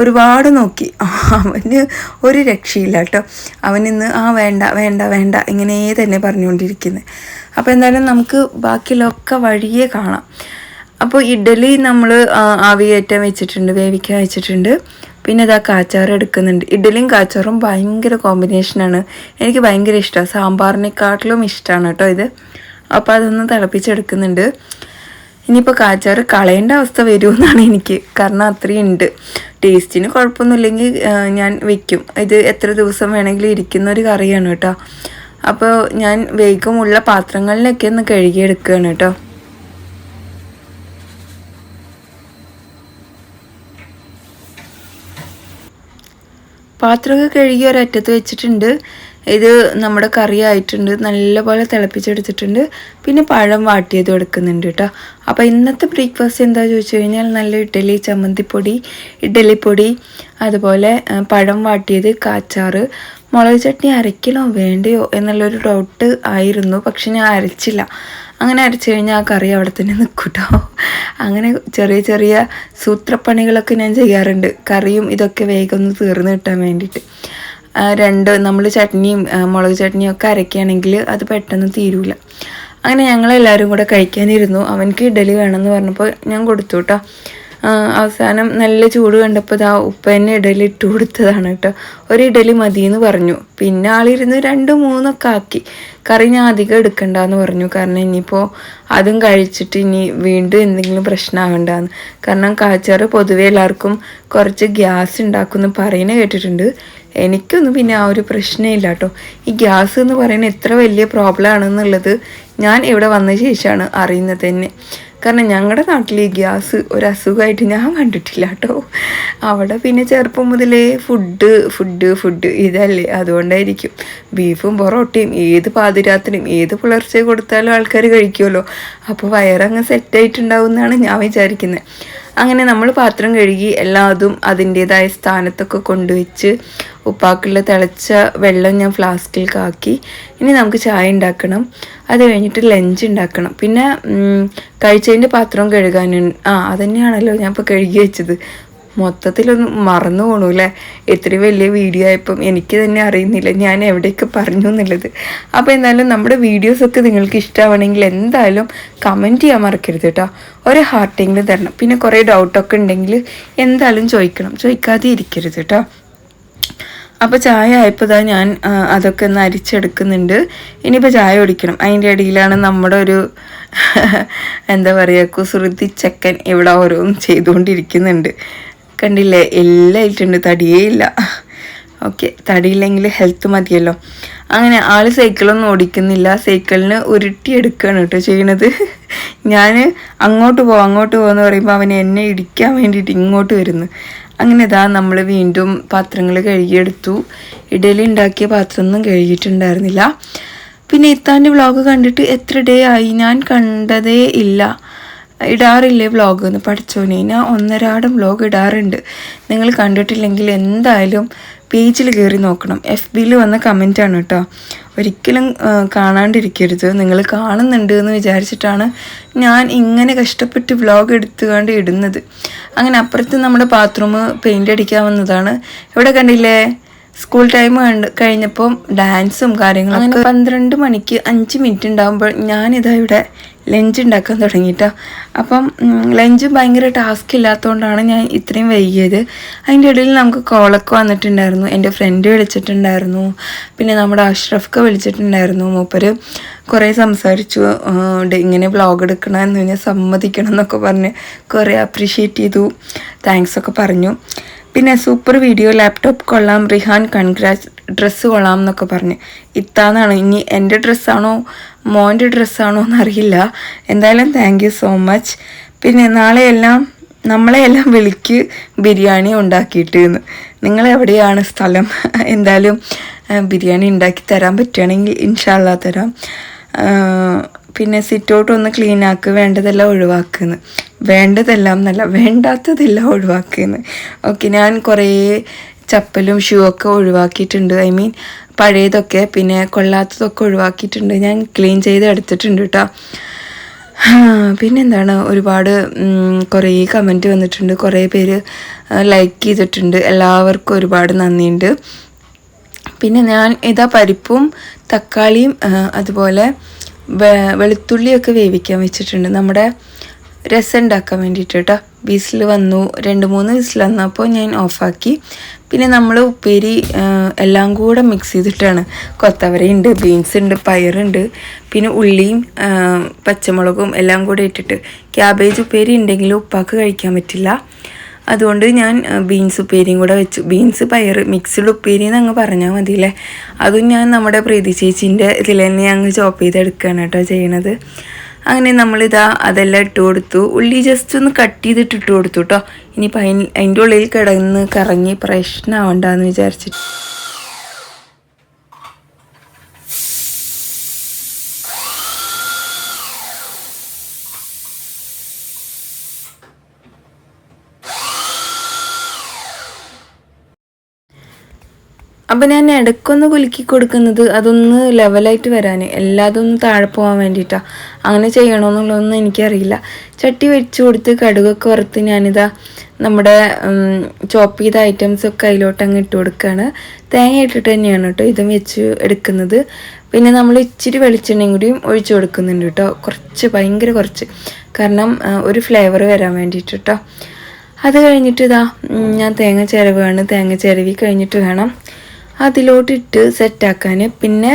ഒരുപാട് നോക്കി. അവന് ഒരു രക്ഷയില്ല കേട്ടോ. അവനിന്ന് വേണ്ട വേണ്ട വേണ്ട ഇങ്ങനെ തന്നെ പറഞ്ഞുകൊണ്ടിരിക്കുന്നത്. അപ്പോൾ എന്തായാലും നമുക്ക് ബാക്കിയുള്ളതൊക്കെ വഴിയേ കാണാം. അപ്പോൾ ഇഡ്ഡലി നമ്മൾ ആവി കയറ്റാൻ വെച്ചിട്ടുണ്ട്, വേവിക്കാൻ വെച്ചിട്ടുണ്ട്. പിന്നെ ഇതാ കാച്ചാറ് എടുക്കുന്നുണ്ട്. ഇഡ്ഡലിയും കാച്ചാറും ഭയങ്കര കോമ്പിനേഷനാണ്. എനിക്ക് ഭയങ്കര ഇഷ്ടമാണ്. സാമ്പാറിനെക്കാട്ടിലും ഇഷ്ടമാണ് കേട്ടോ ഇത്. അപ്പോൾ അതൊന്ന് തിളപ്പിച്ചെടുക്കുന്നുണ്ട്. ഇനിയിപ്പോൾ കാച്ചാറ് കളയേണ്ട അവസ്ഥ വരുമെന്നാണ് എനിക്ക്, കാരണം അത്രയും ഉണ്ട്. ടേസ്റ്റിന് കുഴപ്പമൊന്നുമില്ലെങ്കിൽ ഞാൻ വെക്കും. ഇത് എത്ര ദിവസം വേണമെങ്കിലും ഇരിക്കുന്ന ഒരു കറിയാണ് കേട്ടോ. അപ്പോൾ ഞാൻ വേഗമുള്ള പാത്രങ്ങളിലൊക്കെ ഒന്ന് കഴുകിയെടുക്കുകയാണ് കേട്ടോ. പാത്രമൊക്കെ കഴുകി ഒരറ്റത്ത് വെച്ചിട്ടുണ്ട്. ഇത് നമ്മുടെ കറി ആയിട്ടുണ്ട്, നല്ലപോലെ തിളപ്പിച്ചെടുത്തിട്ടുണ്ട്. പിന്നെ പഴം വാട്ടിയത് എടുക്കുന്നുണ്ട് കേട്ടോ. അപ്പോൾ ഇന്നത്തെ ബ്രേക്ക്ഫാസ്റ്റ് എന്താ ചോദിച്ചു കഴിഞ്ഞാൽ നല്ല ഇഡ്ഡലി, ചമ്മന്തിപ്പൊടി, ഇഡ്ഡലിപ്പൊടി, അതുപോലെ പഴം വാട്ടിയത്, കാച്ചാറ്. മുളക് ചട്നി അരയ്ക്കണോ വേണ്ടയോ എന്നുള്ളൊരു ഡൗട്ട് ആയിരുന്നു. പക്ഷെ ഞാൻ അരച്ചില്ല. അങ്ങനെ അരച്ചു കഴിഞ്ഞാൽ ആ കറി അവിടെ തന്നെ നിൽക്കും കേട്ടോ. അങ്ങനെ ചെറിയ ചെറിയ സൂത്രപ്പണികളൊക്കെ ഞാൻ ചെയ്യാറുണ്ട്. കറിയും ഇതൊക്കെ വേഗം ഒന്ന് തീർന്ന് കിട്ടാൻ വേണ്ടിയിട്ട്. നമ്മൾ ചട്നിയും മുളക് ചട്നിയും ഒക്കെ അരയ്ക്കുകയാണെങ്കിൽ അത് പെട്ടെന്ന് തീരൂല. അങ്ങനെ ഞങ്ങളെല്ലാവരും കൂടെ കഴിക്കാനിരുന്നു. അവനക്ക് ഇഡ്ഡലി വേണമെന്ന് പറഞ്ഞപ്പോൾ ഞാൻ കൊടുത്തു കേട്ടോ. അവസാനം നല്ല ചൂട് കണ്ടപ്പോൾ ഇതാ ഉപ്പ തന്നെ ഇഡലി ഇട്ട് കൊടുത്തതാണ് കേട്ടോ. ഒരു ഇഡലി മതിയെന്ന് പറഞ്ഞു. പിന്നെ ആളിരുന്ന് 2, 3 ആക്കി. കറി ഞാൻ അധികം എടുക്കണ്ടെന്ന് പറഞ്ഞു. കാരണം ഇനിയിപ്പോൾ അതും കഴിച്ചിട്ട് ഇനി വീണ്ടും എന്തെങ്കിലും പ്രശ്നമാകണ്ടെന്ന്. കാരണം കാച്ചാറ് പൊതുവെ എല്ലാവർക്കും കുറച്ച് ഗ്യാസ് ഉണ്ടാക്കുമെന്ന് പറയുന്നത് കേട്ടിട്ടുണ്ട്. എനിക്കൊന്നും പിന്നെ ആ ഒരു പ്രശ്നമില്ല കേട്ടോ. ഈ ഗ്യാസ് എന്ന് പറയുന്നത് എത്ര വലിയ പ്രോബ്ലം ആണെന്നുള്ളത് ഞാൻ ഇവിടെ വന്ന ശേഷമാണ് അറിയുന്നത് തന്നെ. കാരണം ഞങ്ങളുടെ നാട്ടിൽ ഈ ഗ്യാസ് ഒരു അസുഖമായിട്ട് ഞാൻ കണ്ടിട്ടില്ല കേട്ടോ. അവിടെ പിന്നെ ചെറുപ്പം മുതലേ ഫുഡ് ഇതല്ലേ, അതുകൊണ്ടായിരിക്കും. ബീഫും പൊറോട്ടയും ഏത് പാതിരാത്രിയും ഏത് പുലർച്ചെ കൊടുത്താലും ആൾക്കാർ കഴിക്കുമല്ലോ. അപ്പോൾ വയറങ്ങ് സെറ്റായിട്ടുണ്ടാവും എന്നാണ് ഞാൻ വിചാരിക്കുന്നത്. അങ്ങനെ നമ്മൾ പാത്രം കഴുകി എല്ലാതും അതിൻ്റേതായ സ്ഥാനത്തൊക്കെ കൊണ്ടുവച്ച് ഉപ്പാക്കുള്ള തിളച്ച വെള്ളം ഞാൻ ഫ്ലാസ്കിലേക്ക് ആക്കി. ഇനി നമുക്ക് ചായ ഉണ്ടാക്കണം. അത് കഴിഞ്ഞിട്ട് ലഞ്ച് ഉണ്ടാക്കണം. പിന്നെ കഴിച്ചതിൻ്റെ പാത്രം കഴുകാനുണ്ട്. അതുതന്നെയാണല്ലോ ഞാൻ ഇപ്പോൾ കഴുകി വെച്ചത്. മൊത്തത്തിലൊന്നും മറന്നു പോകണു അല്ലേ. ഇത്രയും വലിയ വീഡിയോ ആയപ്പം എനിക്ക് തന്നെ അറിയുന്നില്ല ഞാൻ എവിടെയൊക്കെ പറഞ്ഞു എന്നുള്ളത്. അപ്പോൾ എന്തായാലും നമ്മുടെ വീഡിയോസൊക്കെ നിങ്ങൾക്ക് ഇഷ്ടമാണെങ്കിൽ എന്തായാലും കമൻറ്റ് ചെയ്യാൻ മറക്കരുത് കേട്ടോ. ഒരു ഹാർട്ടിങ്ങിൽ തരണം. പിന്നെ കുറേ ഡൗട്ടൊക്കെ ഉണ്ടെങ്കിൽ എന്തായാലും ചോദിക്കണം, ചോദിക്കാതെ ഇരിക്കരുത് കേട്ടോ. അപ്പോൾ ചായ ആയപ്പോൾ ഇതാ ഞാൻ അതൊക്കെ ഒന്ന് അരിച്ചെടുക്കുന്നുണ്ട്. ഇനിയിപ്പോൾ ചായ കുടിക്കണം. അതിൻ്റെ ഇടയിലാണ് നമ്മുടെ ഒരു എന്താ പറയുക കുസൃതി ചെക്കൻ ഇവിടെ ഓരോന്നും ചെയ്തുകൊണ്ടിരിക്കുന്നുണ്ട്. കണ്ടില്ലേ, എല്ലാം ഇട്ടുണ്ട്, തടിയേ ഇല്ല. ഓക്കെ, തടിയില്ലെങ്കിൽ ഹെൽത്ത് മതിയല്ലോ. അങ്ങനെ ആൾ സൈക്കിളൊന്നും ഓടിക്കുന്നില്ല, സൈക്കിളിന് ഉരുട്ടിയെടുക്കുകയാണ് കേട്ടോ ചെയ്യണത്. ഞാൻ അങ്ങോട്ട് പോകുമെന്ന് പറയുമ്പോൾ അവൻ എന്നെ ഇടിക്കാൻ വേണ്ടിയിട്ട് ഇങ്ങോട്ട് വരുന്നു. അങ്ങനെ ഇതാ നമ്മൾ വീണ്ടും പാത്രങ്ങൾ കഴുകിയെടുത്തു. ഇഡലി ഉണ്ടാക്കിയ പാത്രമൊന്നും കഴുകിയിട്ടുണ്ടായിരുന്നില്ല. പിന്നെ ഇത്താൻ്റെ വ്ളോഗ് കണ്ടിട്ട് എത്ര ഡേ ആയി, ഞാൻ കണ്ടതേ ഇല്ല. ഇടാറില്ലേ വ്ളോഗ് എന്ന് പഠിച്ചോനെ, ഞാൻ 1.5 വ്ളോഗ് ഇടാറുണ്ട്. നിങ്ങൾ കണ്ടിട്ടില്ലെങ്കിൽ എന്തായാലും പേജിൽ കയറി നോക്കണം. FBയിൽ വന്ന കമൻറ്റാണ് കേട്ടോ, ഒരിക്കലും കാണാണ്ടിരിക്കരുത്. നിങ്ങൾ കാണുന്നുണ്ട് എന്ന് വിചാരിച്ചിട്ടാണ് ഞാൻ ഇങ്ങനെ കഷ്ടപ്പെട്ട് വ്ളോഗ് എടുത്തുകൊണ്ട് ഇടുന്നത്. അങ്ങനെ അപ്പുറത്ത് നമ്മുടെ ബാത്റൂം പെയിൻ്റ് അടിക്കാൻ വന്നതാണ്. ഇവിടെ കണ്ടില്ലേ, സ്കൂൾ ടൈം കഴിഞ്ഞപ്പോൾ ഡാൻസും കാര്യങ്ങളും. അങ്ങനെ 12 മണിക്ക് 5 മിനിറ്റ് ഉണ്ടാകുമ്പോൾ ഞാനിതാ ഇവിടെ ലഞ്ച് ഉണ്ടാക്കാൻ തുടങ്ങിയിട്ടോ. അപ്പം ലഞ്ച് ഭയങ്കര ടാസ്ക് ഇല്ലാത്തതുകൊണ്ടാണ് ഞാൻ ഇത്രയും വൈകിയത്. അതിൻ്റെ ഇടയിൽ നമുക്ക് കോളൊക്കെ വന്നിട്ടുണ്ടായിരുന്നു, എൻ്റെ ഫ്രണ്ട് വിളിച്ചിട്ടുണ്ടായിരുന്നു, പിന്നെ നമ്മുടെ അഷ്റഫ്ക്ക് വിളിച്ചിട്ടുണ്ടായിരുന്നു. മൂപ്പര് കുറേ സംസാരിച്ചു, ഇങ്ങനെ വ്ളോഗ് എടുക്കണമെന്ന് കഴിഞ്ഞാൽ സമ്മതിക്കണം എന്നൊക്കെ പറഞ്ഞ് കുറേ അപ്രീഷിയേറ്റ് ചെയ്തു, താങ്ക്സ് ഒക്കെ പറഞ്ഞു. പിന്നെ സൂപ്പർ വീഡിയോ, ലാപ്ടോപ്പ് കൊള്ളാം, റിഹാൻ കൺഗ്രാറ്റ്സ്, ഡ്രസ്സ് കൊള്ളാം എന്നൊക്കെ പറഞ്ഞ്. ഇത്താന്നാണ്, ഇനി എൻ്റെ ഡ്രസ്സാണോ മോൻ്റെ ഡ്രസ്സാണോ എന്നറിയില്ല. എന്തായാലും താങ്ക് യു സോ മച്ച്. പിന്നെ നമ്മളെയെല്ലാം വിളിക്ക് ബിരിയാണി ഉണ്ടാക്കിയിട്ട് എന്ന്. നിങ്ങളെവിടെയാണ് സ്ഥലം? എന്തായാലും ബിരിയാണി ഉണ്ടാക്കി തരാൻ പറ്റുകയാണെങ്കിൽ ഇൻഷാല്ലാ തരാം. പിന്നെ സിറ്റൗട്ട് ഒന്ന് ക്ലീൻ ആക്ക്, വേണ്ടതെല്ലാം ഒഴിവാക്കുന്നു. വേണ്ടതെല്ലാം എന്നല്ല, വേണ്ടാത്തതെല്ലാം ഒഴിവാക്കുന്നു. ഓക്കെ, ഞാൻ കുറേ ചപ്പലും ഷൂ ഒക്കെ ഒഴിവാക്കിയിട്ടുണ്ട്. ഐ മീൻ പഴയതൊക്കെ, പിന്നെ കൊള്ളാത്തതൊക്കെ ഒഴിവാക്കിയിട്ടുണ്ട്. ഞാൻ ക്ലീൻ ചെയ്ത് എടുത്തിട്ടുണ്ട് കേട്ടോ. പിന്നെന്താണ്, ഒരുപാട് കുറേ കമൻറ്റ് വന്നിട്ടുണ്ട്, കുറേ പേര് ലൈക്ക് ചെയ്തിട്ടുണ്ട്. എല്ലാവർക്കും ഒരുപാട് നന്ദിയുണ്ട്. പിന്നെ ഞാൻ ഇതാ പരിപ്പും തക്കാളിയും അതുപോലെ വെളുത്തുള്ളിയൊക്കെ വേവിക്കാൻ വെച്ചിട്ടുണ്ട്, നമ്മുടെ രസം ഉണ്ടാക്കാൻ വേണ്ടിയിട്ട് കേട്ടോ. വിസിൽ വന്നു, 2-3 വിസിൽ വന്നപ്പോൾ ഞാൻ ഓഫാക്കി. പിന്നെ നമ്മൾ ഉപ്പേരി എല്ലാം കൂടെ മിക്സ് ചെയ്തിട്ടാണ്, കൊത്തവരയുണ്ട്, ബീൻസ് ഉണ്ട്, പയറുണ്ട്, പിന്നെ ഉള്ളിയും പച്ചമുളകും എല്ലാം കൂടെ ഇട്ടിട്ട്. ക്യാബേജ് ഉപ്പേരി ഉണ്ടെങ്കിൽ ഉപ്പാക്ക് കഴിക്കാൻ പറ്റില്ല, അതുകൊണ്ട് ഞാൻ ബീൻസ് ഉപ്പേരിയും കൂടെ വെച്ചു. ബീൻസ് പയർ മിക്സ്ഡ് ഉപ്പേരി എന്നങ്ങ് പറഞ്ഞാൽ മതിയില്ലേ. അതും ഞാൻ നമ്മുടെ പ്രീതി ചേച്ചീൻ്റെ ഇതിൽ തന്നെ അങ്ങ് ചോപ്പ് ചെയ്തെടുക്കുകയാണ് കേട്ടോ ചെയ്യണത്. അങ്ങനെ നമ്മളിതാ അതെല്ലാം ഇട്ട് കൊടുത്തു. ഉള്ളി ജസ്റ്റ് ഒന്ന് കട്ട് ചെയ്തിട്ട് ഇട്ട് കൊടുത്തു കേട്ടോ. ഇനിയിപ്പോൾ അതിൻ്റെ ഉള്ളിൽ കിടന്ന് കറങ്ങി പ്രശ്നമാവണ്ടെന്ന് വിചാരിച്ചിട്ട്. അപ്പം ഞാൻ ഇടയ്ക്കൊന്ന് കുലുക്കി കൊടുക്കുന്നത് അതൊന്ന് ലെവലായിട്ട് വരാൻ, എല്ലാതൊന്നും താഴെ പോകാൻ വേണ്ടിയിട്ടാണ്. അങ്ങനെ ചെയ്യണമെന്നുള്ളതൊന്നും എനിക്കറിയില്ല. ചട്ടി വെച്ച് കൊടുത്ത് കടുകൊക്കെ വറുത്ത് ഞാനിതാ നമ്മുടെ ചോപ്പ് ചെയ്ത ഐറ്റംസൊക്കെ അതിലോട്ട് അങ്ങ് ഇട്ട് കൊടുക്കുകയാണ്. തേങ്ങ ഇട്ടിട്ട് തന്നെയാണ് കേട്ടോ ഇതും വെച്ച് എടുക്കുന്നത്. പിന്നെ നമ്മൾ ഇച്ചിരി വെളിച്ചെണ്ണയും കൂടിയും ഒഴിച്ച് കൊടുക്കുന്നുണ്ട് കേട്ടോ, കുറച്ച്, ഭയങ്കര കുറച്ച്, കാരണം ഒരു ഫ്ലേവർ വരാൻ വേണ്ടിയിട്ട് കേട്ടോ. അത് കഴിഞ്ഞിട്ട് ഇതാ ഞാൻ തേങ്ങ ചിരവാണ്. തേങ്ങ ചിരവി കഴിഞ്ഞിട്ട് വേണം അതിലോട്ടിട്ട് സെറ്റാക്കാൻ. പിന്നെ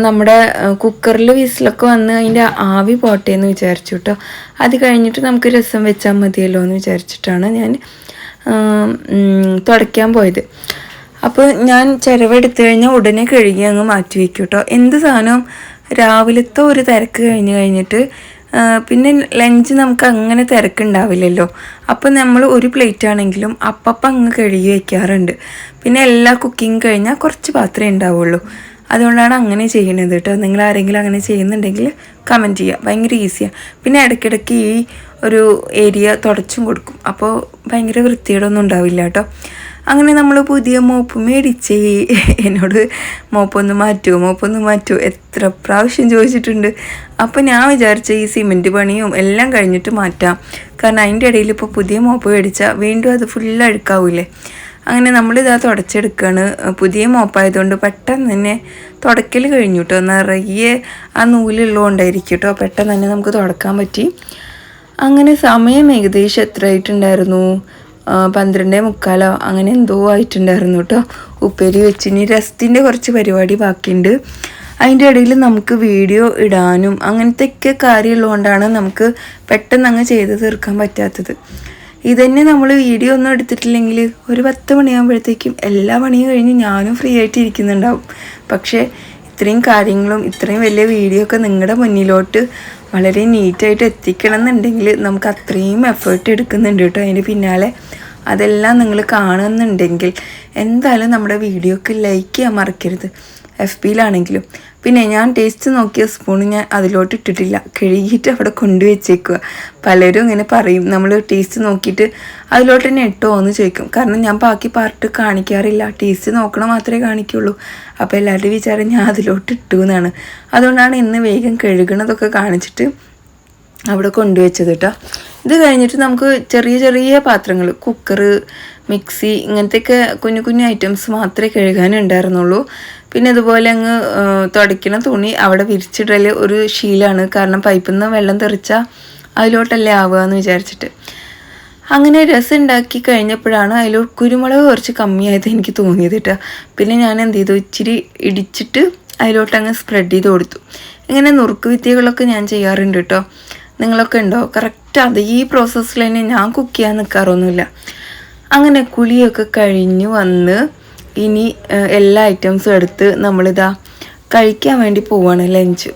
നമ്മുടെ കുക്കറിൽ വിസിലൊക്കെ വന്ന് അതിൻ്റെ ആവി പോട്ടെ എന്ന് വിചാരിച്ചു കേട്ടോ. അത് കഴിഞ്ഞിട്ട് നമുക്ക് രസം വെച്ചാൽ മതിയല്ലോ എന്ന് വിചാരിച്ചിട്ടാണ് ഞാൻ തുടയ്ക്കാൻ പോയത്. അപ്പോൾ ഞാൻ ചിരവെടുത്തു കഴിഞ്ഞാൽ ഉടനെ കഴുകി അങ്ങ് മാറ്റി വയ്ക്കും കേട്ടോ. എന്ത് സാധനവും രാവിലത്തെ ഒരു തിരക്ക് കഴിഞ്ഞിട്ട് പിന്നെ ലഞ്ച് നമുക്ക് അങ്ങനെ തിരക്കുണ്ടാവില്ലല്ലോ. അപ്പോൾ നമ്മൾ ഒരു പ്ലേറ്റ് ആണെങ്കിലും അപ്പം അങ്ങ് കഴുകി വയ്ക്കാറുണ്ട്. പിന്നെ എല്ലാ കുക്കിങ് കഴിഞ്ഞാൽ കുറച്ച് പാത്രമേ ഉണ്ടാവുള്ളൂ, അതുകൊണ്ടാണ് അങ്ങനെ ചെയ്യുന്നത് കേട്ടോ. നിങ്ങൾ ആരെങ്കിലും അങ്ങനെ ചെയ്യുന്നുണ്ടെങ്കിൽ കമൻറ്റ് ചെയ്യുക, ഭയങ്കര ഈസിയാണ്. പിന്നെ ഇടയ്ക്കിടയ്ക്ക് ഈ ഒരു ഏരിയ തുടച്ചും കൊടുക്കും, അപ്പോൾ ഭയങ്കര വൃത്തിയോടൊന്നും ഉണ്ടാവില്ല കേട്ടോ. അങ്ങനെ നമ്മൾ പുതിയ മോപ്പ് മേടിച്ചേ. എന്നോട് മോപ്പൊന്ന് മാറ്റുമോ എത്ര പ്രാവശ്യം ചോദിച്ചിട്ടുണ്ട്. അപ്പോൾ ഞാൻ വിചാരിച്ച ഈ സിമെൻറ്റ് പണിയും എല്ലാം കഴിഞ്ഞിട്ട് മാറ്റാം, കാരണം അതിൻ്റെ ഇടയിൽ ഇപ്പോൾ പുതിയ മോപ്പ് മേടിച്ചാൽ വീണ്ടും അത് ഫുള്ള് അഴുക്കാവില്ലേ. അങ്ങനെ നമ്മളിതാ തുടച്ചെടുക്കുകയാണ്. പുതിയ മോപ്പായതുകൊണ്ട് പെട്ടെന്ന് തന്നെ തുടയ്ക്കൽ കഴിഞ്ഞു കേട്ടോ. നിറയെ ആ നൂലുള്ളതുകൊണ്ടായിരിക്കും കേട്ടോ, പെട്ടെന്ന് തന്നെ നമുക്ക് തുടക്കാൻ പറ്റി. അങ്ങനെ സമയം ഏകദേശം എത്ര ആയിട്ടുണ്ടായിരുന്നു, 12:45 അങ്ങനെ എന്തോ ആയിട്ടുണ്ടായിരുന്നു കേട്ടോ. ഉപ്പേരി വെച്ച് ഇനി രസത്തിൻ്റെ കുറച്ച് പരിപാടി ബാക്കിയുണ്ട്. അതിൻ്റെ ഇടയിൽ നമുക്ക് വീഡിയോ ഇടാനും അങ്ങനത്തെയൊക്കെ കാര്യമുള്ളതുകൊണ്ടാണ് നമുക്ക് പെട്ടെന്ന് അങ്ങ് ചെയ്ത് തീർക്കാൻ പറ്റാത്തത്. ഇതന്നെ നമ്മൾ വീഡിയോ ഒന്നും എടുത്തിട്ടില്ലെങ്കിൽ ഒരു 10 മണിയാകുമ്പോഴത്തേക്കും എല്ലാ പണിയും കഴിഞ്ഞ് ഞാനും ഫ്രീ ആയിട്ട് ഇരിക്കുന്നുണ്ടാവും. പക്ഷേ ഇത്രയും കാര്യങ്ങളും ഇത്രയും വലിയ വീഡിയോ ഒക്കെ നിങ്ങളുടെ മുന്നിലോട്ട് വളരെ നീറ്റായിട്ട് എത്തിക്കണം എന്നുണ്ടെങ്കിൽ നമുക്ക് അത്രയും എഫേർട്ട് എടുക്കുന്നുണ്ട് കേട്ടോ അതിൻ്റെ പിന്നാലെ. അതെല്ലാം നിങ്ങൾ കാണുന്നുണ്ടെങ്കിൽ എന്തായാലും നമ്മുടെ വീഡിയോക്ക് ലൈക്ക് ചെയ്യാൻ മറക്കരുത്, FBയിലാണെങ്കിലും. പിന്നെ ഞാൻ ടേസ്റ്റ് നോക്കിയ സ്പൂൺ ഞാൻ അതിലോട്ട് ഇട്ടിട്ടില്ല, കഴുകിയിട്ട് അവിടെ കൊണ്ടുവച്ചേക്കുക. പലരും ഇങ്ങനെ പറയും നമ്മൾ ടേസ്റ്റ് നോക്കിയിട്ട് അതിലോട്ട് തന്നെ ഇട്ടോ എന്ന് ചോദിക്കും. കാരണം ഞാൻ ബാക്കി പാർട്ട് കാണിക്കാറില്ല, ടേസ്റ്റ് നോക്കണം മാത്രമേ കാണിക്കുള്ളൂ. അപ്പോൾ എല്ലാവരുടെയും വിചാരം ഞാൻ അതിലോട്ട് ഇട്ടു എന്നാണ്. അതുകൊണ്ടാണ് ഇന്ന് വേഗം കഴുകണതൊക്കെ കാണിച്ചിട്ട് അവിടെ കൊണ്ടുവച്ചത് കേട്ടോ. ഇത് കഴിഞ്ഞിട്ട് നമുക്ക് ചെറിയ ചെറിയ പാത്രങ്ങൾ, കുക്കറ്, മിക്സി, ഇങ്ങനത്തെയൊക്കെ കുഞ്ഞു കുഞ്ഞു ഐറ്റംസ് മാത്രമേ കഴുകാനുണ്ടായിരുന്നുള്ളൂ. പിന്നെ അതുപോലെ അങ്ങ് തുടയ്ക്കണ തുണി അവിടെ വിരിച്ചിടൽ ഒരു ശീലമാണ്. കാരണം പൈപ്പിൽ നിന്ന് വെള്ളം തെറിച്ചാൽ അതിലോട്ടല്ലേ ആവുക എന്ന് വിചാരിച്ചിട്ട്. അങ്ങനെ രസം ഉണ്ടാക്കി കഴിഞ്ഞപ്പോഴാണ് അതിൽ കുരുമുളക് കുറച്ച് കമ്മിയായത് എനിക്ക് തോന്നിയത് കേട്ടോ. പിന്നെ ഞാൻ എന്ത് ചെയ്തു, ഇച്ചിരി ഇടിച്ചിട്ട് അതിലോട്ട് അങ്ങ് സ്പ്രെഡ് ചെയ്ത് കൊടുത്തു. ഇങ്ങനെ നുറുക്ക് വിദ്യകളൊക്കെ ഞാൻ ചെയ്യാറുണ്ട് കേട്ടോ. നിങ്ങളൊക്കെ ഉണ്ടോ? കറക്റ്റ് അതേ പ്രോസസ്സിൽ തന്നെ ഞാൻ കുക്ക് ചെയ്യാൻ നിൽക്കാറൊന്നുമില്ല. അങ്ങനെ കുളിയൊക്കെ കഴിഞ്ഞ് വന്ന് ഇനി എല്ലാ ഐറ്റംസും എടുത്ത് നമ്മളിതാ കഴിക്കാൻ വേണ്ടി പോവാണ്, ലഞ്ച്.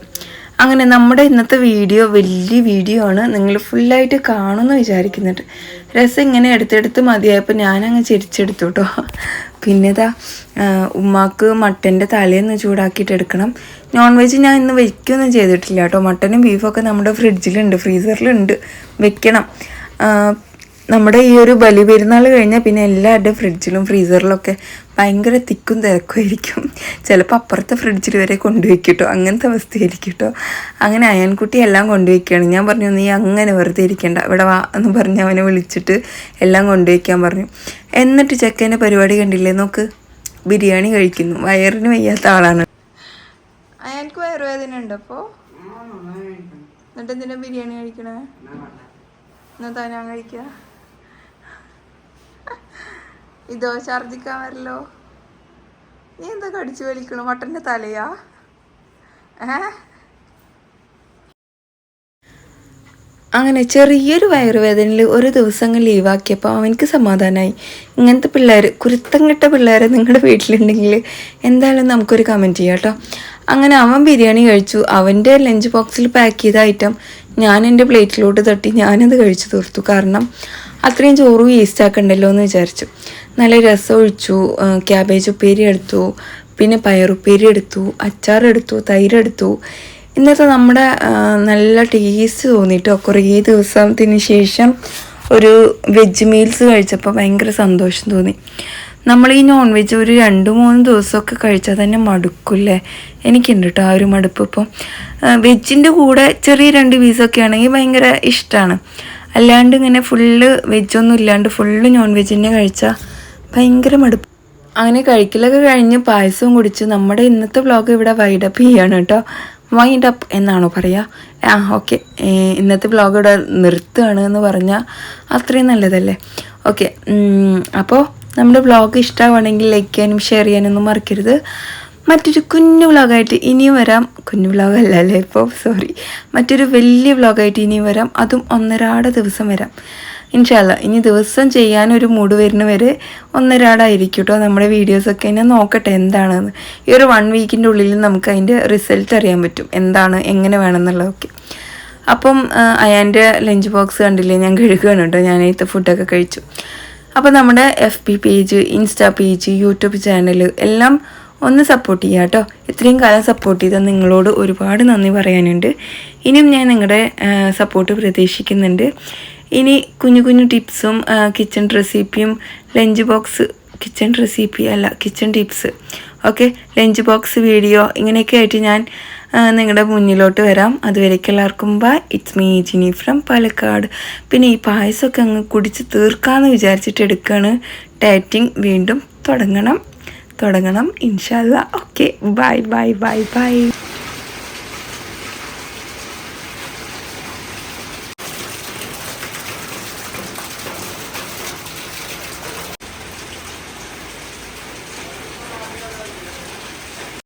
അങ്ങനെ നമ്മുടെ ഇന്നത്തെ വീഡിയോ വലിയ വീഡിയോ ആണ്, നിങ്ങൾ ഫുള്ളായിട്ട് കാണുമെന്ന് വിചാരിക്കുന്നുണ്ട്. രസം ഇങ്ങനെ എടുത്തെടുത്ത് മതിയായപ്പോൾ ഞാനങ്ങ് ചിരിച്ചെടുത്തു കേട്ടോ. പിന്നെ ഇതാ ഉമ്മാക്ക് മട്ടൻ്റെ തലേന്ന് ചൂടാക്കിയിട്ട് എടുക്കണം. നോൺ വെജ് ഞാൻ ഇന്ന് വയ്ക്കുകയൊന്നും ചെയ്തിട്ടില്ല കേട്ടോ. മട്ടനും ബീഫൊക്കെ നമ്മുടെ ഫ്രിഡ്ജിലുണ്ട്, ഫ്രീസറിലുണ്ട്, വെക്കണം. നമ്മുടെ ഈ ഒരു ബലി പെരുന്നാൾ കഴിഞ്ഞാൽ പിന്നെ എല്ലാവരുടെയും ഫ്രിഡ്ജിലും ഫ്രീസറിലൊക്കെ ഭയങ്കര തിക്കും തിരക്കുമായിരിക്കും. ചിലപ്പോൾ അപ്പുറത്തെ ഫ്രിഡ്ജിൽ വരെ കൊണ്ടുവയ്ക്കും കേട്ടോ. അങ്ങനത്തെ അവസ്ഥയായിരിക്കും കേട്ടോ. അങ്ങനെ അയൻകുട്ടി എല്ലാം കൊണ്ടുവയ്ക്കുകയാണ്. ഞാൻ പറഞ്ഞു നീ അങ്ങനെ വെറുതെ ഇരിക്കേണ്ട, ഇവിടെ വാ എന്ന് പറഞ്ഞ് അവനെ വിളിച്ചിട്ട് എല്ലാം കൊണ്ടുവയ്ക്കാൻ പറഞ്ഞു. എന്നിട്ട് ചെക്കൻ്റെ പരിപാടി കണ്ടില്ലേ, നോക്ക്, ബിരിയാണി കഴിക്കുന്നു. വയറിന് വയ്യാത്ത ആളാണ്. അയാൾക്ക് വയറുവേദന ഉണ്ടോ അപ്പോൾ? എന്നിട്ട് എന്തിനാ ബിരിയാണി കഴിക്കണേ? എന്നാ ഞാൻ കഴിക്കുക. ഇതോ ഛർദിക്കാൻ വരല്ലോ. നീ എന്താ കടിച്ചു വലിക്കണു? മട്ടൻ്റെ തലയാ? അങ്ങനെ ചെറിയൊരു വയറുവേദനയിൽ ഒരു ദിവസം അങ്ങ് ലീവാക്കിയപ്പോൾ അവനക്ക് സമാധാനമായി. ഇങ്ങനത്തെ പിള്ളേർ, കുരുത്തം കെട്ട പിള്ളേർ നിങ്ങളുടെ വീട്ടിലുണ്ടെങ്കിൽ എന്തായാലും നമുക്കൊരു കമൻറ്റ് ചെയ്യാം കേട്ടോ. അങ്ങനെ അവൻ ബിരിയാണി കഴിച്ചു. അവൻ്റെ ലഞ്ച് ബോക്സിൽ പാക്ക് ചെയ്ത ഐറ്റം ഞാൻ എൻ്റെ പ്ലേറ്റിലോട്ട് തട്ടി ഞാനത് കഴിച്ചു തീർത്തു. കാരണം അത്രയും ചോറ് വേസ്റ്റ് ആക്കണ്ടല്ലോ എന്ന് വിചാരിച്ചു. നല്ല രസം ഒഴിച്ചു, ക്യാബേജ് ഉപ്പേരി എടുത്തു, പിന്നെ പയറുപ്പേരി എടുത്തു, അച്ചാറെടുത്തു, തൈരെടുത്തു. ഇന്നത്തെ നമ്മുടെ നല്ല ടേസ്റ്റ് തോന്നിയിട്ടോ. കുറേ ദിവസത്തിന് ശേഷം ഒരു വെജ് മീൽസ് കഴിച്ചപ്പോൾ ഭയങ്കര സന്തോഷം തോന്നി. നമ്മൾ ഈ നോൺ വെജ് ഒരു 2-3 ദിവസമൊക്കെ കഴിച്ചാൽ തന്നെ മടുക്കില്ലേ? എനിക്കുണ്ട് കേട്ടോ ആ ഒരു മടുപ്പ്. ഇപ്പം വെജിൻ്റെ കൂടെ ചെറിയ 2 പീസൊക്കെ ആണെങ്കിൽ ഭയങ്കര ഇഷ്ടമാണ്. അല്ലാണ്ട് ഇങ്ങനെ ഫുള്ള് വെജൊന്നും ഇല്ലാണ്ട് ഫുള്ള് നോൺ വെജിനെ കഴിച്ചാൽ ഭയങ്കര മടുപ്പ്. അങ്ങനെ കഴിക്കലൊക്കെ കഴിഞ്ഞ് പായസവും കുടിച്ച് നമ്മുടെ ഇന്നത്തെ വ്ളോഗ് ഇവിടെ വൈൻഡപ്പ് ചെയ്യാണ് കേട്ടോ. വൈൻഡപ്പ് എന്നാണോ പറയുക? ഓക്കെ, ഇന്നത്തെ വ്ളോഗ് ഇവിടെ നിർത്തുകയാണ് എന്ന് പറഞ്ഞാൽ അത്രയും നല്ലതല്ലേ? ഓക്കെ, അപ്പോൾ നമ്മുടെ വ്ളോഗ് ഇഷ്ടമാണെങ്കിൽ ലൈക്ക് ചെയ്യാനും ഷെയർ ചെയ്യാനൊന്നും മറക്കരുത്. മറ്റൊരു കുഞ്ഞു വ്ളോഗായിട്ട് ഇനിയും വരാം. കുഞ്ഞു വ്ളോഗല്ല അല്ലേ ഇപ്പോൾ, സോറി. മറ്റൊരു വലിയ വ്ളോഗായിട്ട് ഇനിയും വരാം. അതും 1.5 ദിവസം വരാം ഇൻഷാ അല്ലാ. ഇനി ദിവസം ചെയ്യാനൊരു മൂഡ് വരുന്ന വരെ 1.5 ആയിരിക്കും കേട്ടോ നമ്മുടെ വീഡിയോസൊക്കെ. ഞാൻ നോക്കട്ടെ എന്താണെന്ന്. ഈ ഒരു 1 വീക്കിൻ്റെ ഉള്ളിൽ നമുക്ക് അതിൻ്റെ റിസൾട്ട് അറിയാൻ പറ്റും, എന്താണ് എങ്ങനെ വേണമെന്നുള്ളതൊക്കെ. അപ്പം അയാൻ്റെ ലഞ്ച് ബോക്സ് കണ്ടില്ലേ, ഞാൻ കഴുകുകയാണ് കേട്ടോ. ഞാൻ ഇത്തെ ഫുഡൊക്കെ കഴിച്ചു. അപ്പോൾ നമ്മുടെ FB page, insta page, YouTube channel എല്ലാം ഒന്ന് സപ്പോർട്ട് ചെയ്യുക കേട്ടോ. ഇത്രയും കാലം സപ്പോർട്ട് ചെയ്ത നിങ്ങളോട് ഒരുപാട് നന്ദി പറയാനുണ്ട്. ഇനിയും ഞാൻ നിങ്ങളുടെ സപ്പോർട്ട് പ്രതീക്ഷിക്കുന്നുണ്ട്. ഇനി കുഞ്ഞു കുഞ്ഞു ടിപ്സും കിച്ചൺ റെസിപ്പിയും ലഞ്ച് ബോക്സ്, കിച്ചൺ റെസിപ്പി അല്ല kitchen tips, okay, lunch box video ഇങ്ങനെയൊക്കെ ആയിട്ട് ഞാൻ നിങ്ങളുടെ മുന്നിലോട്ട് വരാം. അതുവരേക്കും എല്ലാവർക്കും bye. It's me Jini from Palakkad. പിന്നെ ഈ പായസമൊക്കെ അങ്ങ് കുടിച്ച് തീർക്കാമെന്ന് വിചാരിച്ചിട്ട് എടുക്കുകയാണ്. ഡയറ്റിംഗ് വീണ്ടും തുടങ്ങണം ഇൻഷാ അല്ലാ. Okay, bye bye bye by.